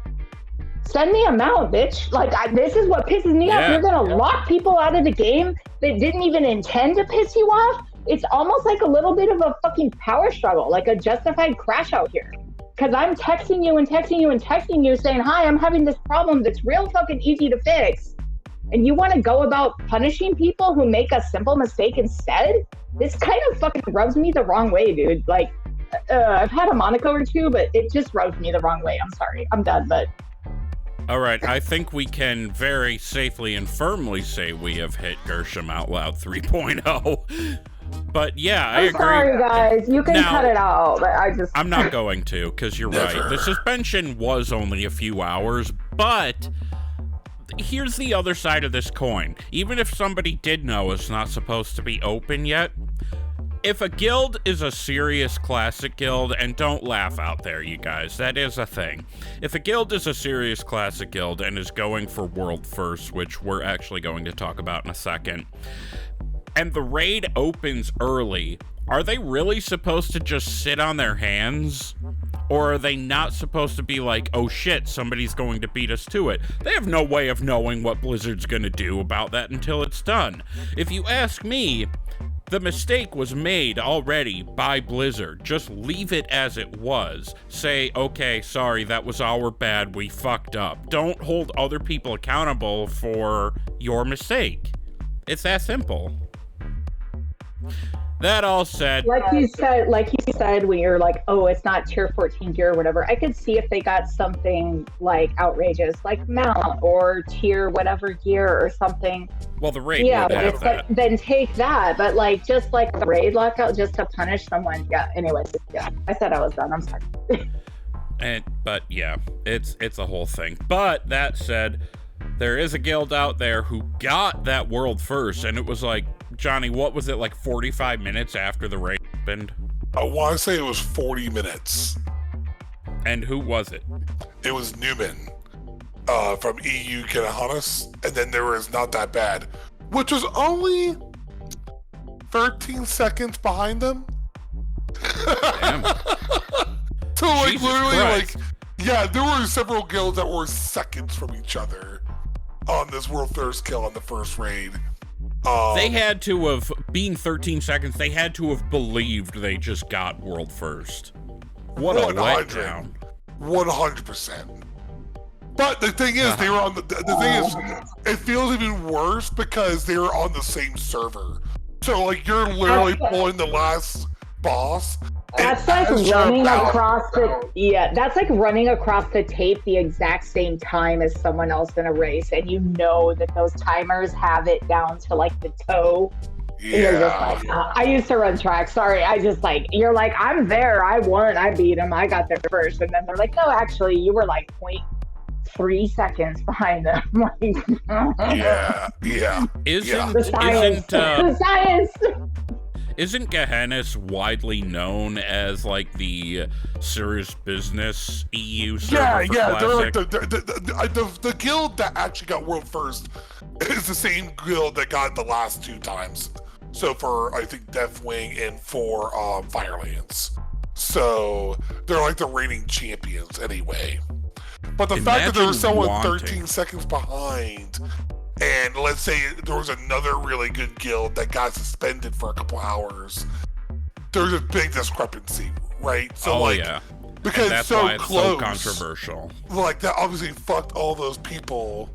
send me a mount, bitch. Like, this is what pisses me off. You're gonna lock people out of the game that didn't even intend to piss you off. It's almost like a little bit of a fucking power struggle, like a justified crash out here. Because I'm texting you and texting you and texting you saying, hi, I'm having this problem that's real fucking easy to fix. And you want to go about punishing people who make a simple mistake instead? This kind of fucking rubs me the wrong way, dude. Like, I've had a Monaco or two, but it just rubs me the wrong way. I'm sorry. I'm done, but... All right, I think we can very safely and firmly say we have hit Gershom Out Loud 3.0. But yeah, I agree. Sorry, guys. You can cut it out, but I'm not going to, because you're right. The suspension was only a few hours, but here's the other side of this coin. Even if somebody did know it's not supposed to be open yet, if a guild is a serious classic guild, and don't laugh out there, you guys, that is a thing. If a guild is a serious classic guild and is going for world first, which we're actually going to talk about in a second, and the raid opens early, are they really supposed to just sit on their hands? Or are they not supposed to be like, oh shit, somebody's going to beat us to it? They have no way of knowing what Blizzard's gonna do about that until it's done. If you ask me, the mistake was made already by Blizzard. Just leave it as it was. Say, okay, sorry, that was our bad, we fucked up. Don't hold other people accountable for your mistake. It's that simple. That all said, like you said when you're like, oh, it's not tier 14 gear or whatever, I could see if they got something like outrageous, like mount or tier whatever gear or something. Well, the raid would have that. Then take that, but like just like the raid lockout just to punish someone. Yeah. Anyways, yeah, I said I was done. I'm sorry. But yeah, it's a whole thing. But that said, there is a guild out there who got that world first, and it was like, Johnny, what was it, like 45 minutes after the raid happened? I want to say it was 40 minutes. And who was it? It was Newman from EU Kanahanas, and then there was Not That Bad, which was only 13 seconds behind them. Damn. So like Jesus literally Christ. like, yeah, there were several guilds that were seconds from each other on this world first kill on the first raid. They had to have, being 13 seconds, they had to have believed they just got world first. What a letdown. 100%. But the thing is, they were on the thing is, it feels even worse because they were on the same server. So like you're literally pulling the last boss That's like running across that's like running across the tape the exact same time as someone else in a race, and you know that those timers have it down to like the toe. Yeah. You're just like, I used to run track. Sorry, I just like, you're like, I'm there. I won. I beat him. I got there first. And then they're like, no, actually, you were like 0.3 seconds behind them. Yeah. The science. Isn't Gehennis widely known as like the serious business EU server for They're Classic? like the guild that actually got world first is the same guild that got the last 2 times. So for, I think, Deathwing and for Firelands. So they're like the reigning champions anyway. But the fact that there was someone 13 seconds behind, and let's say there was another really good guild that got suspended for a couple hours, there's a big discrepancy, right? So because that's so why it's close, so controversial. Like that obviously fucked all those people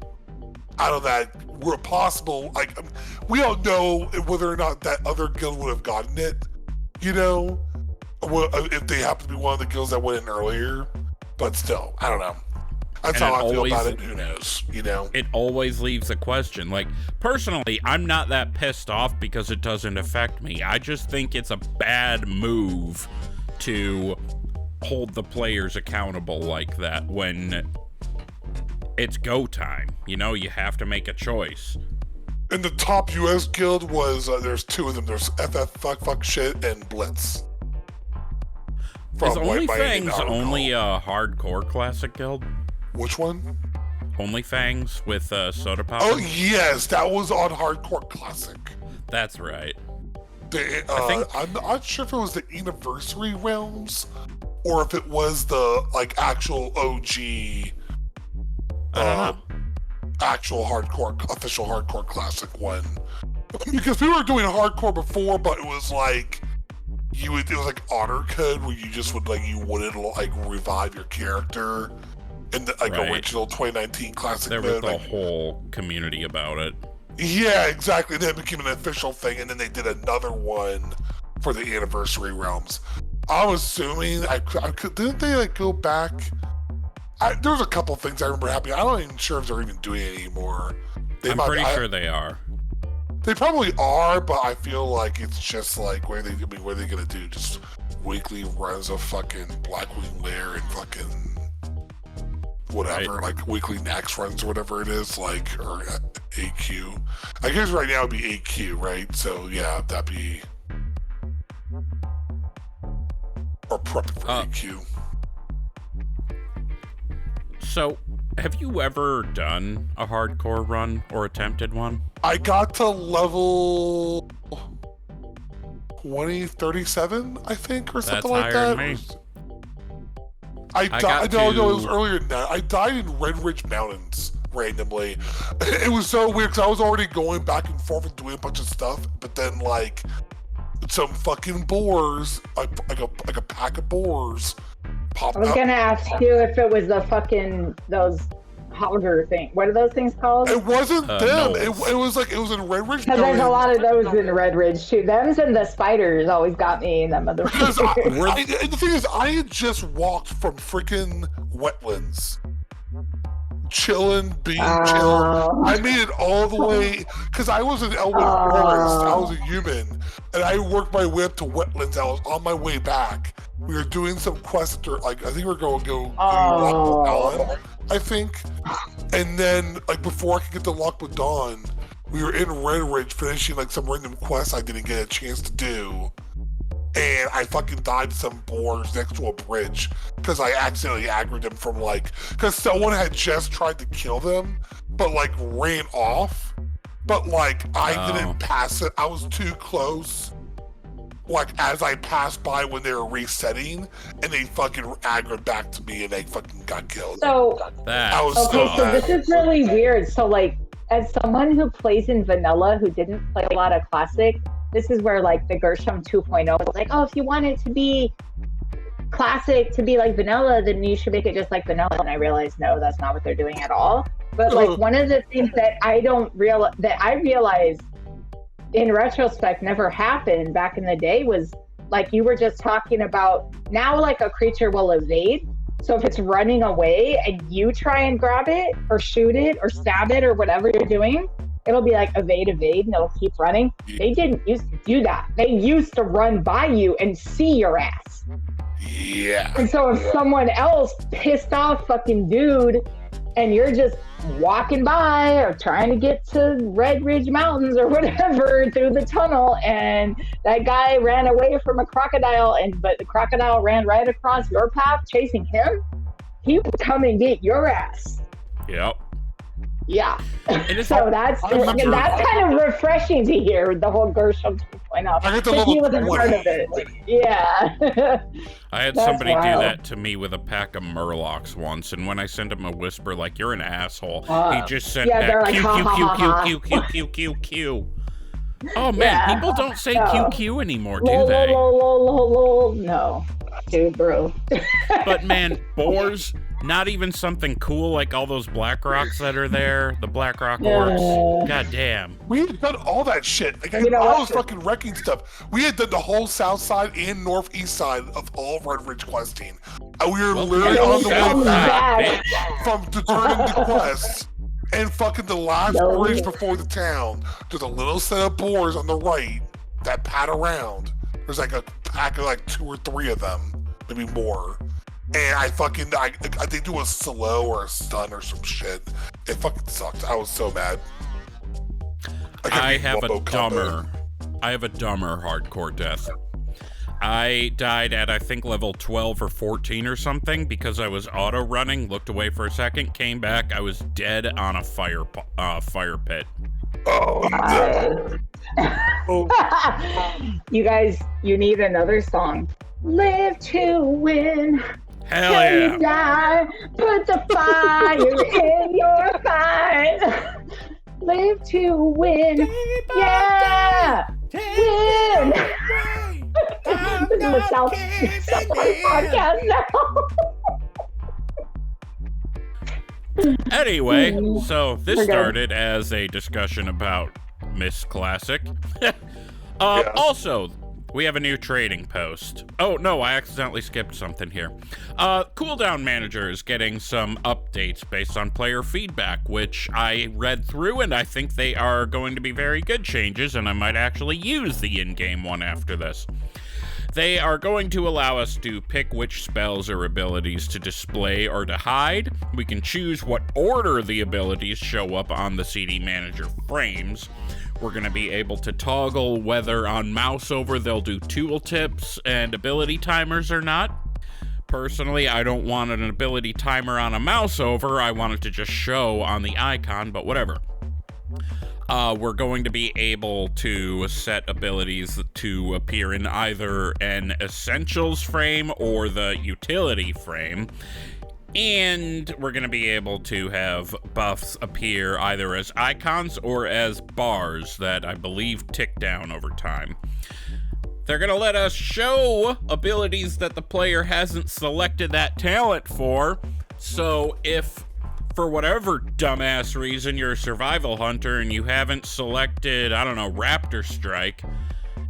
out of that were possible. Like, we don't know whether or not that other guild would have gotten it, you know, if they happen to be one of the guilds that went in earlier. But still, I don't know. That's how I feel about it. Who knows, you know? It always leaves a question. Like, personally, I'm not that pissed off because it doesn't affect me. I just think it's a bad move to hold the players accountable like that when it's go time. You know, you have to make a choice. And the top US guild was, there's 2 of them. There's FF Fuck Shit and Blitz. Is OnlyFangs only a hardcore classic guild? Which one? OnlyFangs with Soda Pop? Oh, yes. That was on Hardcore Classic. That's right. I'm not sure if it was the Anniversary Realms or if it was the, like, actual OG... actual official hardcore classic one, because we were doing hardcore before, but it was like it was like honor code where you just would you wouldn't like revive your character in the original 2019 classic there mode. was a whole community about it. Yeah, exactly. Then it became an official thing, and then they did another one for the Anniversary Realms. I'm assuming didn't they go back? There was a couple things I remember happening. I'm not even sure if they're even doing it anymore. I'm pretty sure they are. They probably are, but I feel like it's just like, what are they gonna do? Just weekly runs of fucking Blackwing Lair and fucking whatever, like weekly Nax runs or whatever it is, like, or AQ. I guess right now it'd be AQ, right? So yeah, that'd be, or prep for AQ. So, have you ever done a hardcore run or attempted one? I got to level 2037, I think, or something like that. Me. I died. No, it was earlier than that. I died in Red Ridge Mountains randomly. It was so weird because I was already going back and forth and doing a bunch of stuff, but then like some fucking boars, like a pack of boars. I was gonna ask you if it was the fucking those hogger thing. What are those things called? It wasn't them. It was in Red Ridge. Because there's a lot of those in Red Ridge too. Them's and the spiders always got me in them because the thing is, I had just walked from freaking wetlands, being chill. I made it all the way because I was an Elwyn Forest. I was a human, and I worked my way up to wetlands. I was on my way back. We were doing some quests, like I think we were going to go Lock with Dawn, I think. And then, like before I could get to Lock with Dawn, we were in Red Ridge finishing like some random quests I didn't get a chance to do. And I fucking died to some boars next to a bridge because I accidentally aggroed them from because someone had just tried to kill them, but like ran off. But like I didn't pass it. I was too close. Like as I passed by when they were resetting, and they fucking aggroed back to me, and they fucking got killed. So this is really weird. So like, as someone who plays in vanilla who didn't play a lot of classic, this is where like the Gershom 2.0 was like, oh, if you want it to be classic to be like vanilla, then you should make it just like vanilla. And I realized no, that's not what they're doing at all. But like one of the things that I realized in retrospect never happened back in the day was like you were just talking about, now like a creature will evade. So if it's running away and you try and grab it or shoot it or stab it or whatever you're doing, it'll be like evade, and it'll keep running. They didn't used to do that. They used to run by you and see your ass. Yeah. And so if someone else pissed off fucking dude and you're just walking by or trying to get to Red Ridge Mountains or whatever through the tunnel, and that guy ran away from a crocodile, but the crocodile ran right across your path chasing him, he would come and get your ass. Yep. Yeah. So that's kind of refreshing to hear, the whole Gershom 2.0. I get the he was a part of it. Yeah. I had somebody do that to me with a pack of Murlocs once, and when I sent him a whisper like, you're an asshole, he just sent back like, Q. Oh man, people don't say QQ anymore, do they? No. Dude, bro. But man, boars, not even something cool like all those black rocks that are there, the black rock orcs. God damn. We had done all that shit. Like, all those fucking wrecking stuff. We had done the whole south side and northeast side of all of Red Ridge questing. And we were literally on the way back from to turn into quests. And fucking the last bridge before the town, there's a little set of boars on the right that pat around. There's like a pack of like 2 or 3 of them, maybe more. And I think it was slow or a stun or some shit. It fucking sucked. I was so mad. I have a dumber hardcore death. I died at, I think, level 12 or 14 or something because I was auto running, looked away for a second, came back, I was dead on a fire pit. Oh, no. You guys, you need another song. Live to win. Hell yeah. Die, put the fire in your fight. Live to win. Yeah. Win. This is the South podcast now. Anyway, so this started as a discussion about Miss Classic. Also, we have a new trading post. Oh, no, I accidentally skipped something here. Cooldown Manager is getting some updates based on player feedback, which I read through, and I think they are going to be very good changes, and I might actually use the in-game one after this. They are going to allow us to pick which spells or abilities to display or to hide. We can choose what order the abilities show up on the CD Manager frames. We're going to be able to toggle whether on mouse over they'll do tooltips and ability timers or not. Personally, I don't want an ability timer on a mouse over. I want it to just show on the icon, but whatever. We're going to be able to set abilities to appear in either an Essentials frame or the Utility frame. And we're going to be able to have buffs appear either as icons or as bars that I believe tick down over time. They're going to let us show abilities that the player hasn't selected that talent for. So if, for whatever dumbass reason, you're a survival hunter and you haven't selected, I don't know, Raptor Strike,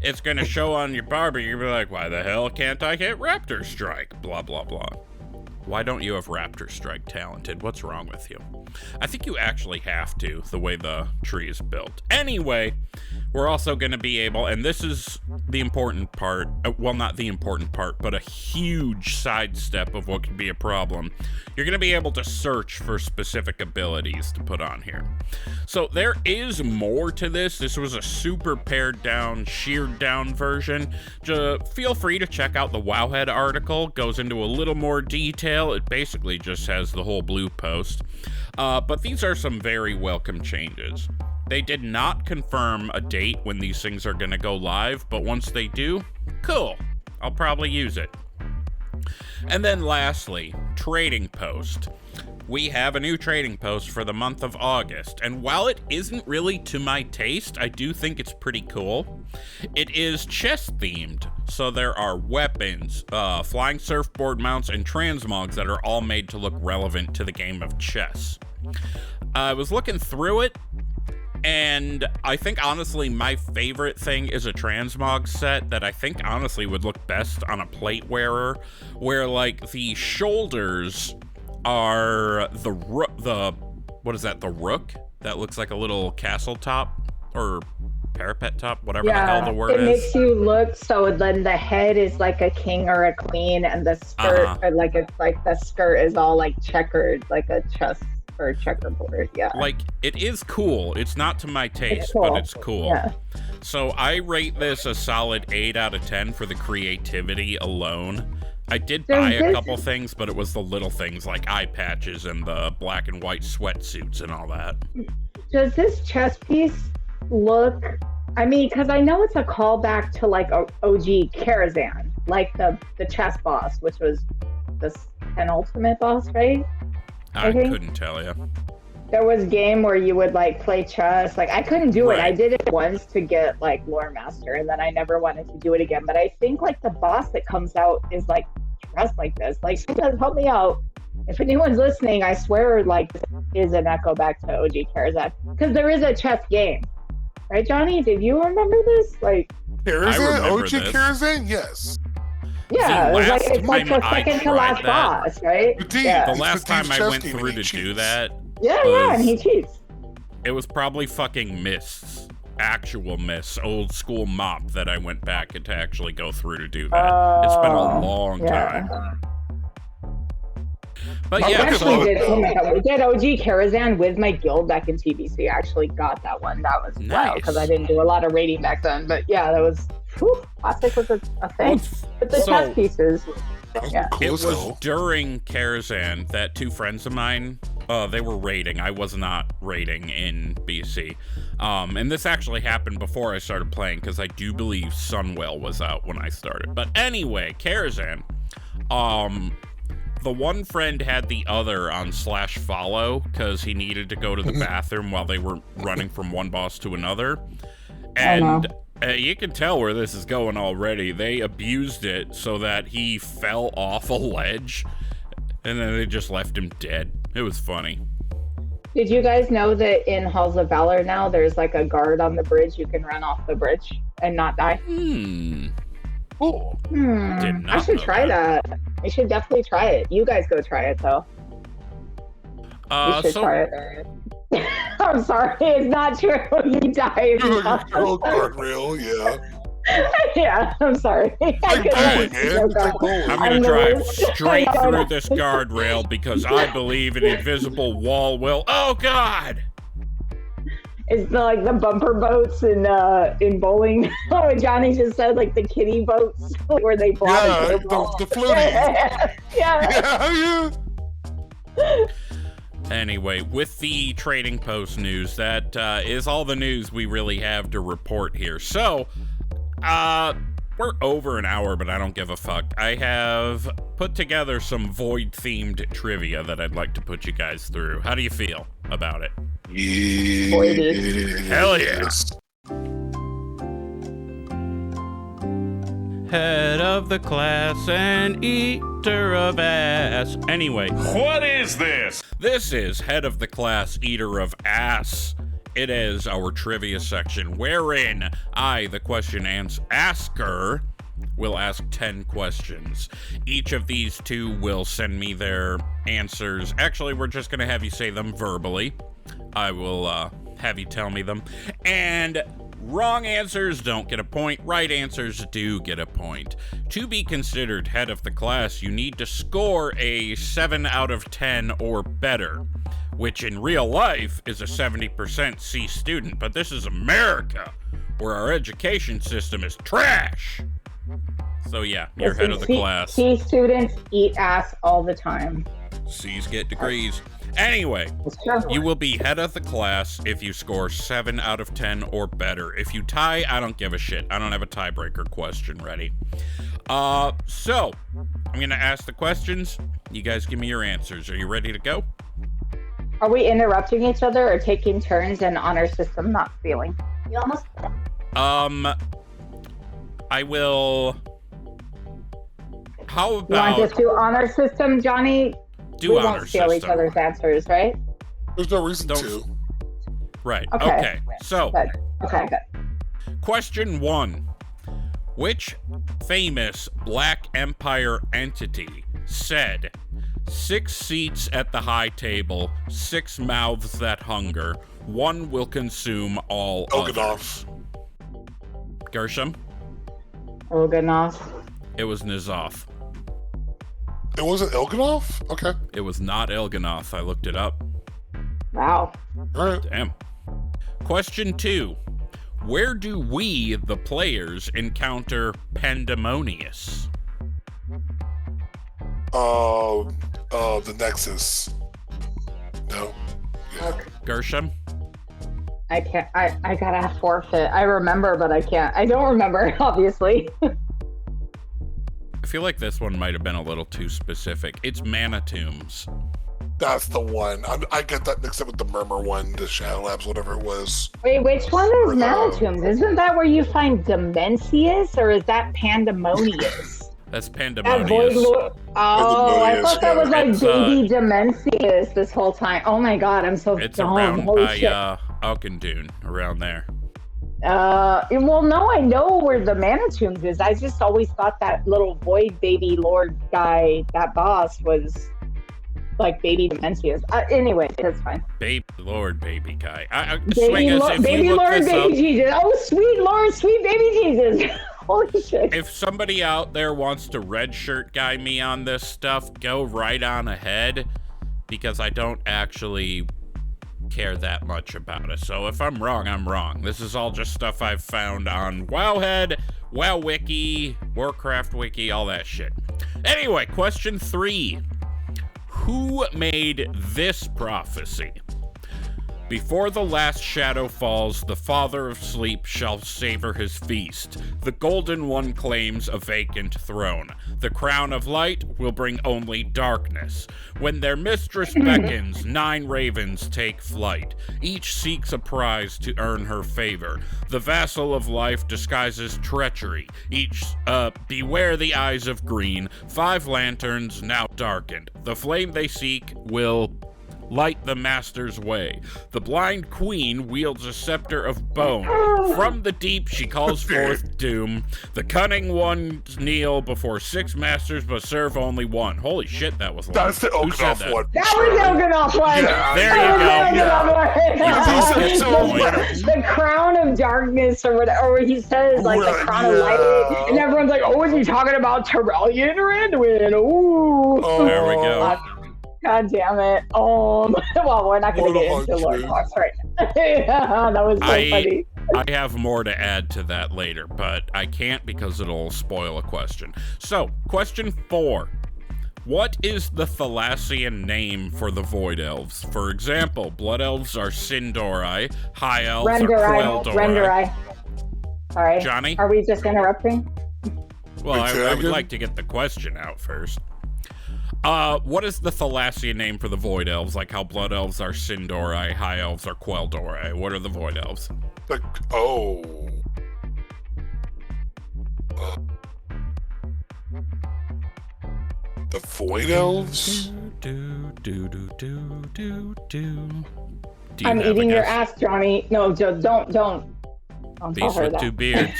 it's going to show on your bar, but you're going to be like, why the hell can't I hit Raptor Strike? Blah, blah, blah. Why don't you have Raptor Strike talented? What's wrong with you? I think you actually have to, the way the tree is built. Anyway, we're also going to be able, and this is the important part, well, not the important part, but a huge sidestep of what could be a problem. You're going to be able to search for specific abilities to put on here. So there is more to this. This was a super pared down, sheared down version. Feel free to check out the Wowhead article. Goes into a little more detail. It basically just has the whole blue post. But these are some very welcome changes. They did not confirm a date when these things are going to go live, but once they do, cool. I'll probably use it. And then lastly, trading post. We have a new trading post for the month of August, and while it isn't really to my taste, I do think it's pretty cool. It is chess themed, so there are weapons, flying surfboard mounts, and transmogs that are all made to look relevant to the game of chess. I was looking through it. And I think, honestly, my favorite thing is a transmog set that I think, honestly, would look best on a plate wearer, where, like, the shoulders are the what is that, the rook? That looks like a little castle top, or parapet top, whatever the hell the word is. It makes you look, so then the head is like a king or a queen, and the skirt, the skirt is all, like, checkered, like a chess or checkerboard, yeah. Like, it is cool. It's not to my taste, cool. but it's cool. Yeah. So I rate this a solid 8 out of 10 for the creativity alone. I did buy a couple things, but it was the little things like eye patches and the black and white sweatsuits and all that. Does this chess piece look, I mean, because I know it's a callback to, like, OG Karazhan, like the chess boss, which was the penultimate boss, right? I couldn't tell you. There was a game where you would, like, play chess. Like, I couldn't do it. I did it once to get, like, Lore Master, and then I never wanted to do it again. But I think, like, the boss that comes out is, like, dressed like this. Like, help me out. If anyone's listening, I swear, like, this is an echo back to OG Karazhan. Because there is a chess game. Right, Johnny? Did you remember this? Like, Karazhan? OG Karazhan? Yes. Yeah, it's like the second to last boss, right? The last time I went through to do that. Yeah, and he cheats. It was probably fucking actual Mists, old school MoP that I went back to actually go through to do that. It's been a long time. But we did OG Karazhan with my guild back in TBC. I actually got that one. That was wild because I didn't do a lot of raiding back then. But yeah, that was plastic was a thing. But the chess pieces. Yeah. It was during Karazhan that two friends of mine, they were raiding. I was not raiding in BC. And this actually happened before I started playing because I do believe Sunwell was out when I started. But anyway, Karazhan, the one friend had the other on /follow because he needed to go to the bathroom while they were running from one boss to another. And you can tell where this is going already. They abused it so that he fell off a ledge, and then they just left him dead. It was funny. Did you guys know that in Halls of Valor now there's like a guard on the bridge? You can run off the bridge and not die? Cool. I should try that. I should definitely try it. You guys go try it, though. You should try it. I'm sorry, it's not true. You die if you fall. Guardrail, yeah. Yeah, I'm sorry. I'm gonna drive straight through this guardrail because I believe an invisible wall will. Oh God! It's like the bumper boats in bowling. Oh, Johnny just said like the kiddie boats where they fly. Yeah, the floaties. Yeah. Anyway, with the trading post news, that is all the news we really have to report here. So, we're over an hour, but I don't give a fuck. I have put together some Void-themed trivia that I'd like to put you guys through. How do you feel about it? Yeah. Hell yeah. Head of the class and eater of ass. Anyway, what is this? This is Head of the Class, Eater of Ass. It is our trivia section wherein I, the question asker, will ask 10 questions. Each of these two will send me their answers. Actually, we're just going to have you say them verbally. I will have you tell me them. And wrong answers don't get a point. Right answers do get a point. To be considered head of the class, you need to score a 7 out of 10 or better, which in real life is a 70% C student. But this is America, where our education system is trash. So yeah, you're head of the class. C students eat ass all the time. C's get degrees. Anyway, you will be head of the class if you score 7 out of 10 or better. If you tie, I don't give a shit. I don't have a tiebreaker question ready. So, I'm going to ask the questions. You guys give me your answers. Are you ready to go? Are we interrupting each other or taking turns in honor system not stealing? You almost... I will... How about... You want to just do honor system, Johnny? Do we honor won't steal system. Each other's answers, right? There's no reason to. Right. Okay. So, good. Okay, good. question 1. Which famous Black Empire entity said, 6 seats at the high table, 6 mouths that hunger, 1 will consume all others? Gershom? Il'gynoth. It was N'Zoth. It wasn't Il'gynoth? Okay. It was not Il'gynoth. I looked it up. Wow. All right. Damn. Question 2. Where do we, the players, encounter Pandemonius? The Nexus. No. Yeah. Gershom? I can't. I gotta forfeit. I remember, but I can't. I don't remember, obviously. I feel like this one might have been a little too specific. It's Manitombs. That's the one. I get that mixed up with the Murmur one, the Shadow Labs, whatever it was. Wait, which one is Manitombs? Isn't that where you find Dimensius, or is that Pandemonius? That's That Pandemonius. Void Lord. Oh, I thought that was like It's, baby Dimensius this whole time. Oh my god, I'm so It's dumb. around Holy by shit. Alkendune, around there. Well, no, I know where the Manitombs is. I just always thought that little Void Baby Lord guy, that boss, was like baby Dimensius. Anyway, that's fine. Baby Lord, baby guy. Baby Lord, baby Jesus. Oh, sweet Lord, sweet baby Jesus. Holy shit. If somebody out there wants to red shirt guy me on this stuff, go right on ahead, because I don't actually care that much about it. So if I'm wrong, I'm wrong. This is all just stuff I've found on Wowhead, WoWWiki, Warcraft Wiki, all that shit. Anyway, question 3. Who made this prophecy? Before the last shadow falls, the father of sleep shall savor his feast. The golden one claims a vacant throne. The crown of light will bring only darkness. When their mistress beckons, 9 ravens take flight. Each seeks a prize to earn her favor. The vassal of life disguises treachery. Each, beware the eyes of green. 5 lanterns now darkened. The flame they seek will light the master's way. The blind queen wields a scepter of bone. From the deep she calls forth doom. The cunning ones kneel before 6 masters but serve only one. Holy shit, that was long. That's the Il'gynoth one. That was Il'gynoth one. Yeah, there you go. The crown of darkness, or whatever, or he says like the crown of light, and everyone's like, "Oh, is he talking about Tyrellian or Anduin?" Ooh. There we go. God damn it. Well, we're not going to get into Lord Fox right now. That was so funny. I have more to add to that later, but I can't because it'll spoil a question. So, question 4. What is the Thalassian name for the Void Elves? For example, Blood Elves are Sin'dorei, High Elves are Quel'Dorei. Renderai. Sorry. Johnny? Are we just interrupting? Well, I would like to get the question out first. What is the Thalassian name for the Void Elves? Like how Blood Elves are Sin'dorei, High Elves are Quel'Dorei. What are the Void Elves? The Void Elves? I'm eating your ass, Johnny. No, don't Beast with 2 beards.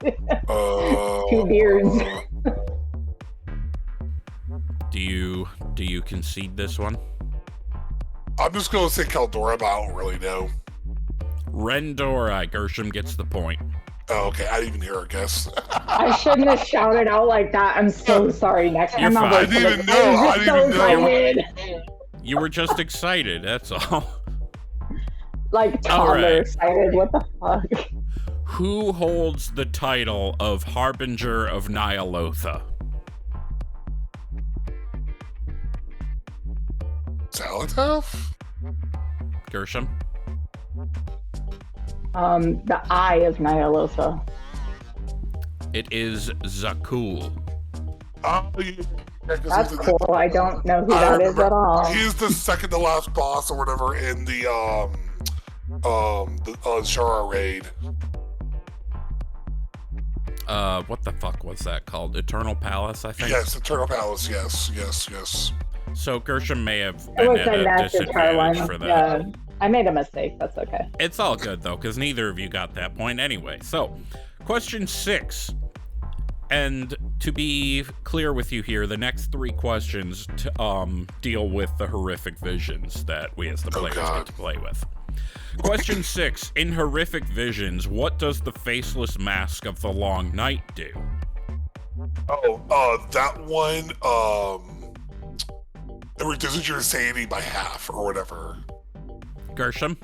2 beards. Do you concede this one? I'm just gonna say Keldora, but I don't really know. Ren'dorei. Gershom gets the point. Oh, okay. I didn't even hear her guess. I shouldn't have shouted out like that. I'm so sorry. Next time I'll I didn't even know. I didn't even know. You were just excited, that's all. Like toddler excited. What the fuck? Who holds the title of Harbinger of Ny'alotha? Xal'atath? Gershom? The Eye of Ny'alotha. It is Zakul. Oh, yeah. That's cool. I don't know who that is at all. He's the second to last boss or whatever in the Shara raid. What the fuck was that called? Eternal Palace, I think? Yes, Eternal Palace, yes. So Gershom may have been at a disadvantage for that. I made a mistake. That's okay. It's all good, though, because neither of you got that point anyway. So, question 6. And to be clear with you here, the next 3 questions deal with the horrific visions that we as the players get to play with. Question 6. In horrific visions, what does the faceless mask of the long night do? That one, it reduces your sanity by half or whatever. Gershom?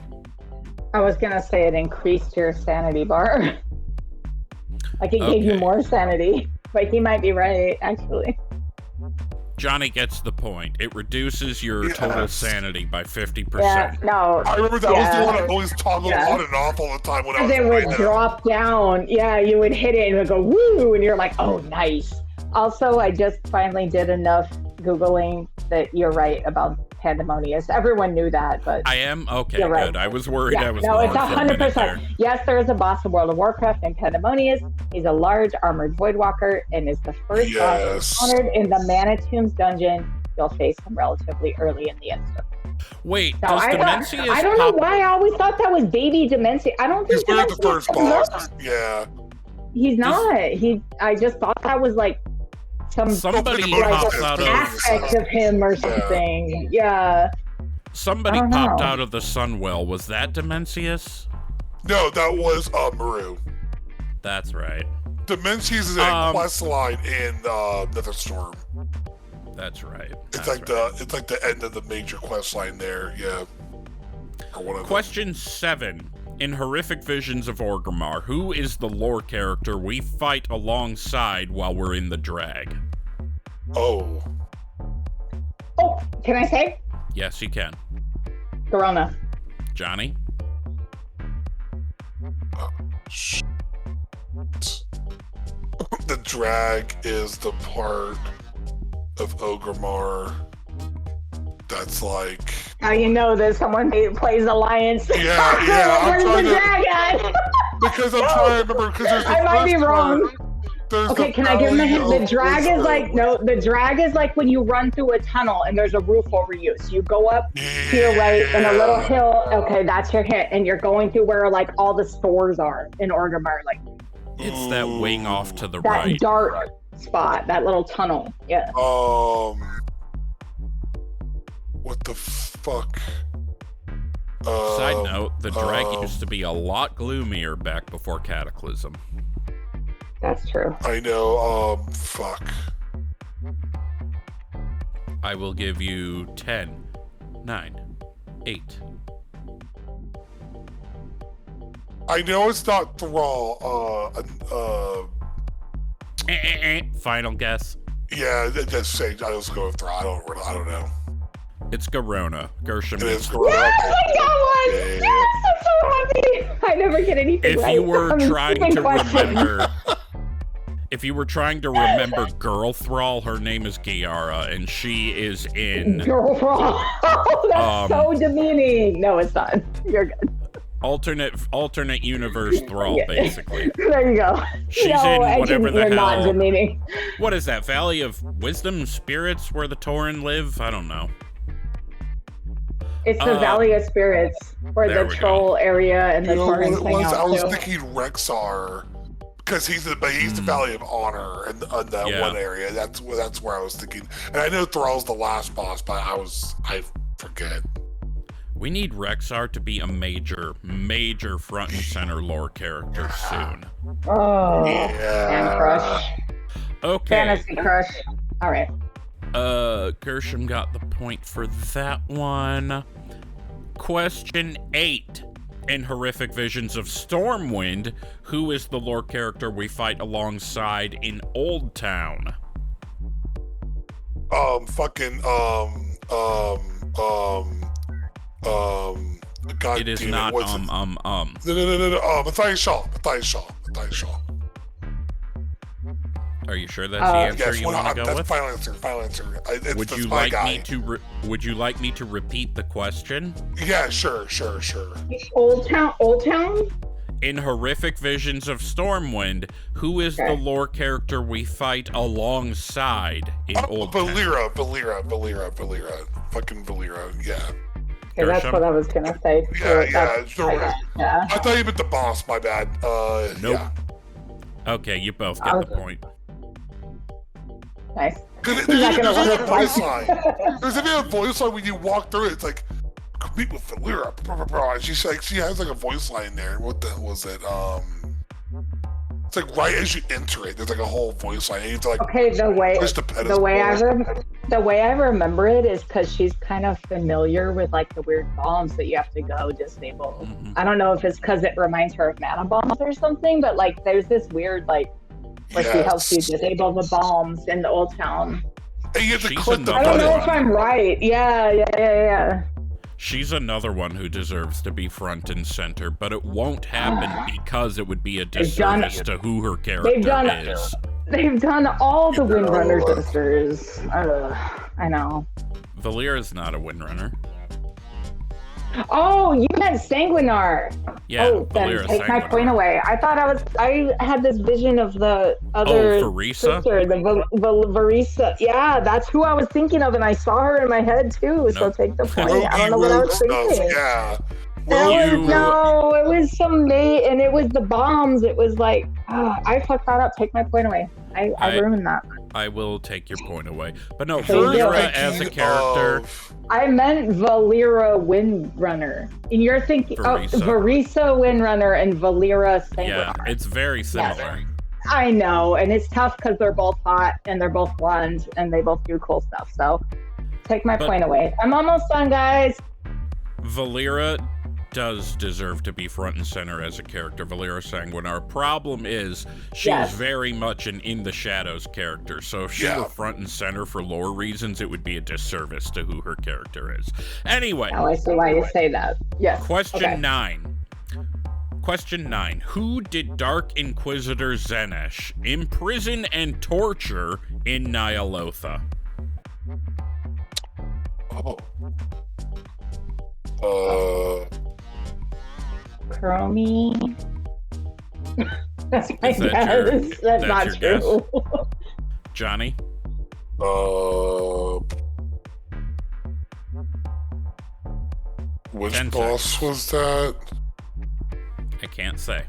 I was gonna say it increased your sanity bar. Like it gave you more sanity. But he might be right, actually. Johnny gets the point. It reduces your total sanity by 50%. Yeah, no. I remember that was the one I always toggled on and off all the time when I was it would drop down. Yeah, you would hit it and it would go woo, and you're like, oh, nice. Also, I just finally did enough Googling that you're right about Pandemonious. Everyone knew that, but I am? Okay, good. Right. I was worried I was no, wrong it's 100%. Yes, there is a boss in World of Warcraft named Pandemonious. He's a large armored voidwalker and is the first boss encountered in the Mana Tombs dungeon. You'll face him relatively early in the insta. Wait, does Demencius I don't know why I always thought that was baby Demencius. I don't think he's the first boss. Yeah. He's not. I just thought that was like somebody pops out aspect of him or something. Yeah. Somebody popped out of the Sunwell. Was that Demencius? No, that was Maru. That's right. Demencius is a quest line in Netherstorm. That's right. It's like the end of the major quest line there. Yeah. Question 7. In Horrific Visions of Orgrimmar, who is the lore character we fight alongside while we're in the drag? Oh, can I say? Yes, you can. Corona. Johnny? The drag is the part of Orgrimmar that's like... How you know that someone plays Alliance? Yeah, I'm trying to... Because I'm trying to remember, because there's I might be wrong. Okay, can I give him a hint? The drag is the drag is like when you run through a tunnel and there's a roof over you. So you go up to your right in a little hill. Okay, that's your hint. And you're going through where like all the stores are in Orgrimmar. Like it's that wing off to the that right. That dark spot, that little tunnel. Yeah. What the fuck? Side note, the drag used to be a lot gloomier back before Cataclysm. That's true. I know, fuck. I will give you 10, 9, 8. I know it's not Thrall, Final guess? Yeah, just say, I just go with Thrall, I don't know. It's Garona. Gershom. It is Garona. Yes, I got one! Yeah. Yes, I'm so happy! I never get anything right. If you were trying to remember... If you were trying to remember Girl Thrall, her name is Giara, and she is in... Girl Thrall! Oh, that's so demeaning! No, it's not. You're good. Alternate universe Thrall, basically. There you go. She's in whatever the hell... You're not demeaning. What is that, Valley of Wisdom Spirits, where the Tauren live? I don't know. It's the Valley of Spirits, where the troll area and the Taurens hang out. I was thinking Rexxar, because he's the Valley of Honor in that one area. That's where I was thinking. And I know Thrall's the last boss, but I forget. We need Rexxar to be a major front and center lore character soon. Oh, fan crush. Okay. Fantasy crush. All right. Gershom got the point for that one. Question 8. In Horrific Visions of Stormwind, who is the lore character we fight alongside in Old Town? God it is not No. Matthias Shaw. Are you sure that's the answer yes, you want to go that's with? Final answer. Would you like me to repeat the question? Yeah, sure. Old Town? In Horrific Visions of Stormwind, who is the lore character we fight alongside in Old Town? Valera. Fucking Valera, yeah. Okay, that's what I was gonna say. Yeah. I thought you meant the boss. My bad. Nope. Yeah. Okay, you both get the point. Nice. There's a voice line. There's a voice line when you walk through it. It's like, meet with Valera. And she has like a voice line there. What the hell was it? It's like right as you enter it, there's like a whole voice line. And you have to like the way I remember it is because she's kind of familiar with like the weird bombs that you have to go disable. Mm-hmm. I don't know if it's because it reminds her of mana bombs or something, but like there's this weird like where she helps you disable the bombs in the old town. And you have to click the I don't know if I'm right. Yeah. She's another one who deserves to be front and center, but it won't happen because it would be a disservice to who her character is. They've done all the Windrunner sisters. I know. Valera's not a Windrunner. Oh, you meant Sanguinar. Yeah, then take my point away. I had this vision of the other Varisa? sister, the Varisa. Yeah, that's who I was thinking of, and I saw her in my head too. So take the point. I don't know what I was thinking. Yeah. It was some mate, and it was the bombs. It was like, I fucked that up. Take my point away. I ruined that. I will take your point away. But no, Valera as a character... I meant Valera Windrunner. And you're thinking Varisa Windrunner and Valera Sanguinar. Yeah, it's very similar. Yes. I know, and it's tough because they're both hot and they're both blonde and they both do cool stuff. So take my point away. I'm almost done, guys. Valera does deserve to be front and center as a character, Valera Sanguinar. Problem is, she is very much an in the shadows character, so if she were front and center for lore reasons, it would be a disservice to who her character is. Anyway. Now I see why you say that. Yes. Question 9. Question 9. Who did Dark Inquisitor Zenesh imprison and torture in Nyalotha? Chromie. That's my guess. That's not true. Johnny? Which boss was that? I can't say.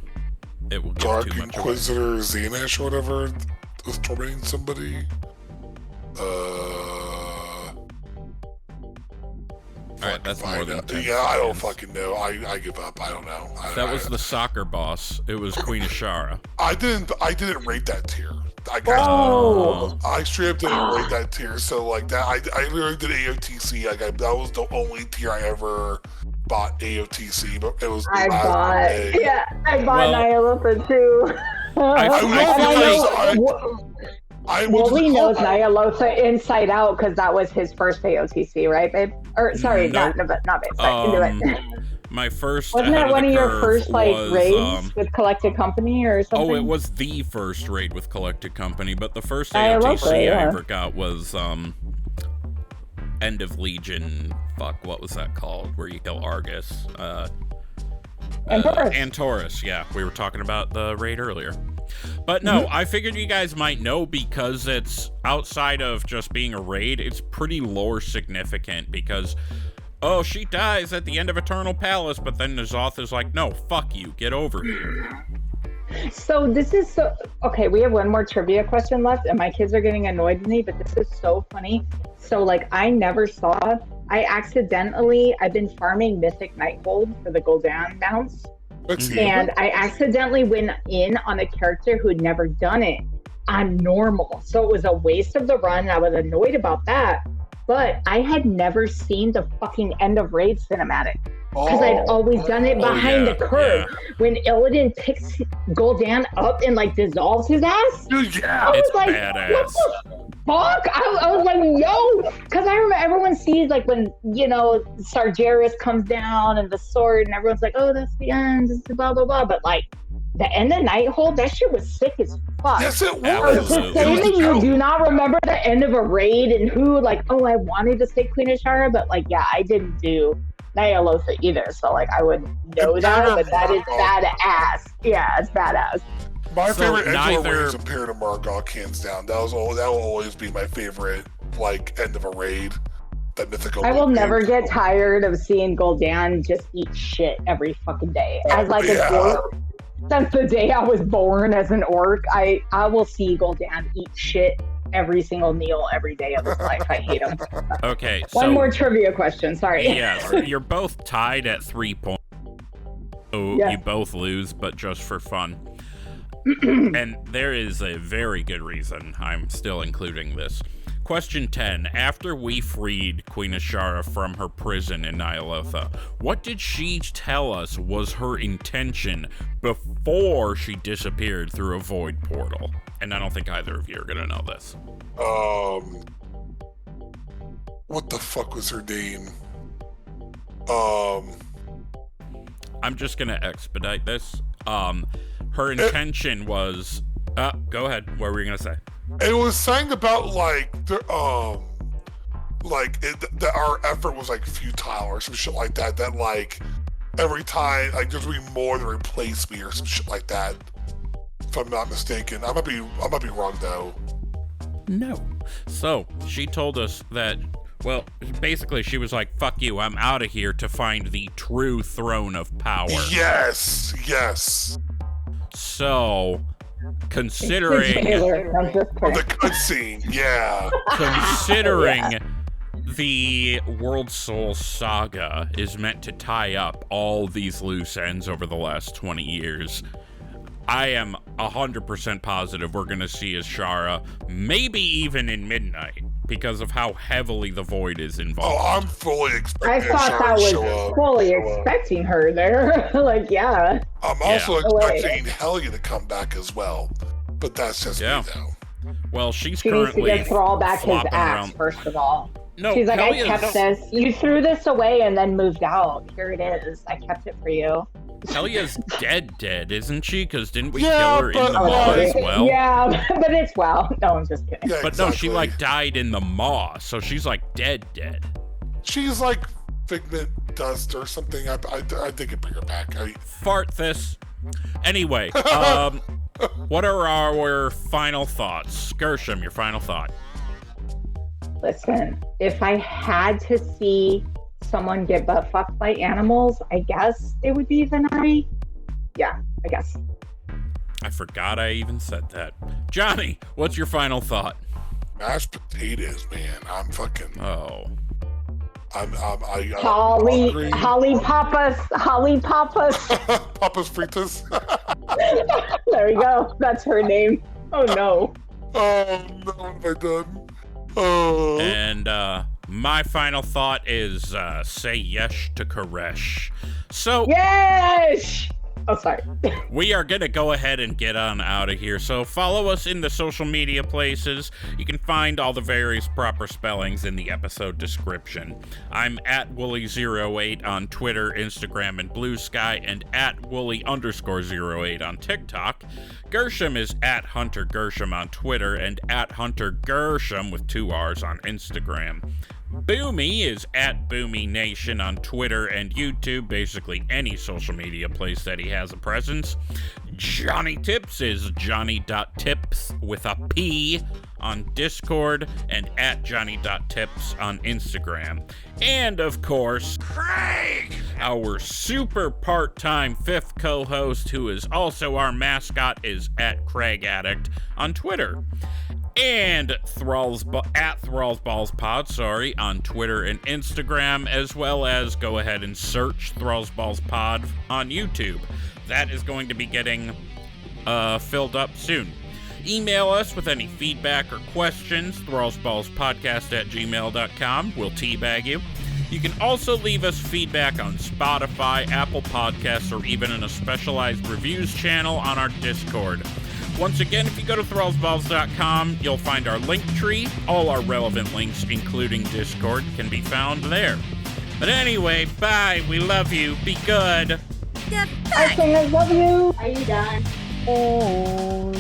It will give Dark too much Inquisitor Zenesh or whatever was tormenting somebody. Alright, that's more than 10 Yeah, I don't fucking know. I give up. I don't know. That was the soccer boss. It was Queen Ashara. I didn't rate that tier. I straight up didn't rate that tier. So like that, I literally did AOTC. That was the only tier I ever bought AOTC. But it was I bought Nyalotha too. Wooly knows Nyalotha inside out because that was his first AOTC, right, babe? Or sorry, not babe. Sorry, do it. My first. Wasn't that one of your first raids with Collected Company or something? Oh, it was the first raid with Collected Company, but the first AOTC I ever got was End of Legion. Fuck, what was that called? Where you kill Argus. Antorus. Yeah, we were talking about the raid earlier. But no, I figured you guys might know because it's outside of just being a raid, it's pretty lore significant because, she dies at the end of Eternal Palace, but then N'Zoth is like, no, fuck you, get over here. So this is okay, we have one more trivia question left, and my kids are getting annoyed with me, but this is so funny. So like, I've been farming Mythic Nighthold for the Gul'dan mounts. And I accidentally went in on a character who had never done it on normal. So it was a waste of the run, and I was annoyed about that. But I had never seen the fucking end of raid cinematic. Because I'd always done it behind the curve. When Illidan picks Gul'dan up and like dissolves his ass. Yeah, I was it's like, badass. What the fuck? I was like, yo, because I remember everyone sees like when, Sargeras comes down and the sword and everyone's like, oh, that's the end, this is blah, blah, blah. But like the end of Nighthold, that shit was sick as fuck. Yes, it was. Just saying that you do not remember the end of a raid and who like, I wanted to say Queen Ashara, but like, yeah, I didn't do Nyalotha either. So like, I would know that, but that is badass. Yeah, it's badass. My favorite end of a raid is Imperator Margok, hands down. That will always be my favorite, like, end of a raid. that mythical. I will never get tired of seeing Gul'dan just eat shit every fucking day. As like an orc, since the day I was born as an orc, I will see Gul'dan eat shit every single meal every day of his life. I hate him. Okay. One more trivia question. Sorry. Yes, you're both tied at 3 points. So you both lose, but just for fun. And there is a very good reason I'm still including this. Question 10. After we freed Queen Azshara from her prison in Ny'alotha, what did she tell us was her intention before she disappeared through a void portal? And I don't think either of you are gonna know this. What the fuck was her name? I'm just gonna expedite this. Her intention was... go ahead. What were you gonna say? It was saying about that our effort was like futile or some shit like that. That like every time like there's gonna be more to replace me or some shit like that. If I'm not mistaken, I might be wrong though. No. So she told us that. Well, basically, she was like, "Fuck you! I'm out of here to find the true throne of power." Yes. So, considering the cutscene, yeah. Considering the World Soul Saga is meant to tie up all these loose ends over the last 20 years, I am 100% positive we're going to see Azshara, maybe even in Midnight, because of how heavily the Void is involved. Oh, I'm fully expecting I thought that was fully expecting her there. Like, yeah. I'm also expecting Helya to come back as well, but that's just me though. Well, she's she currently needs to get Thrall back his axe, around. first of all. No, she's like, Helya's... I kept this. You threw this away and then moved out. Here it is. I kept it for you. Helya's dead, isn't she? Because didn't we kill her in the maw as well? Yeah, but it's well. No, I'm just kidding. Yeah, but no, she like died in the maw, so she's like dead. She's like figment dust or something. I think it bring her back. Fart this. Anyway, what are our final thoughts? Gershom, your final thought. Listen, if I had to see someone get butt fucked by animals, I guess it would be Venari. Yeah, I guess. I forgot I even said that. Johnny, what's your final thought? Mashed potatoes, man. I'm fucking. Oh. I'm Holly Papas. Papas Fritas. There we go. That's her name. Oh no. Oh no, what have I done? Oh. And my final thought is say Yesh to Koresh. So Yesh! Oh, sorry. We are going to go ahead and get on out of here. So follow us in the social media places. You can find all the various proper spellings in the episode description. I'm at Wooly08 on Twitter, Instagram, and Blue Sky, and at Wooly_08 on TikTok. Gershom is at Hunter Gershom on Twitter and at Hunter Gershom with 2 R's on Instagram. Boomy is at Boomy Nation on Twitter and YouTube, basically any social media place that he has a presence. Johnny Tips is Johnny.tips with a P on Discord and at Johnny.tips on Instagram. And of course, Craig, our super part-time 5th co-host who is also our mascot, is at Craig Addict on Twitter. And at ThrallsBallsPod, on Twitter and Instagram, as well as go ahead and search ThrallsBallsPod on YouTube. That is going to be getting filled up soon. Email us with any feedback or questions, ThrallsBallsPodcast@gmail.com. We'll teabag you. You can also leave us feedback on Spotify, Apple Podcasts, or even in a specialized reviews channel on our Discord. Once again, if you go to ThrallsBalls.com, you'll find our link tree. All our relevant links, including Discord, can be found there. But anyway, bye. We love you. Be good. I love you. Are you done? Oh.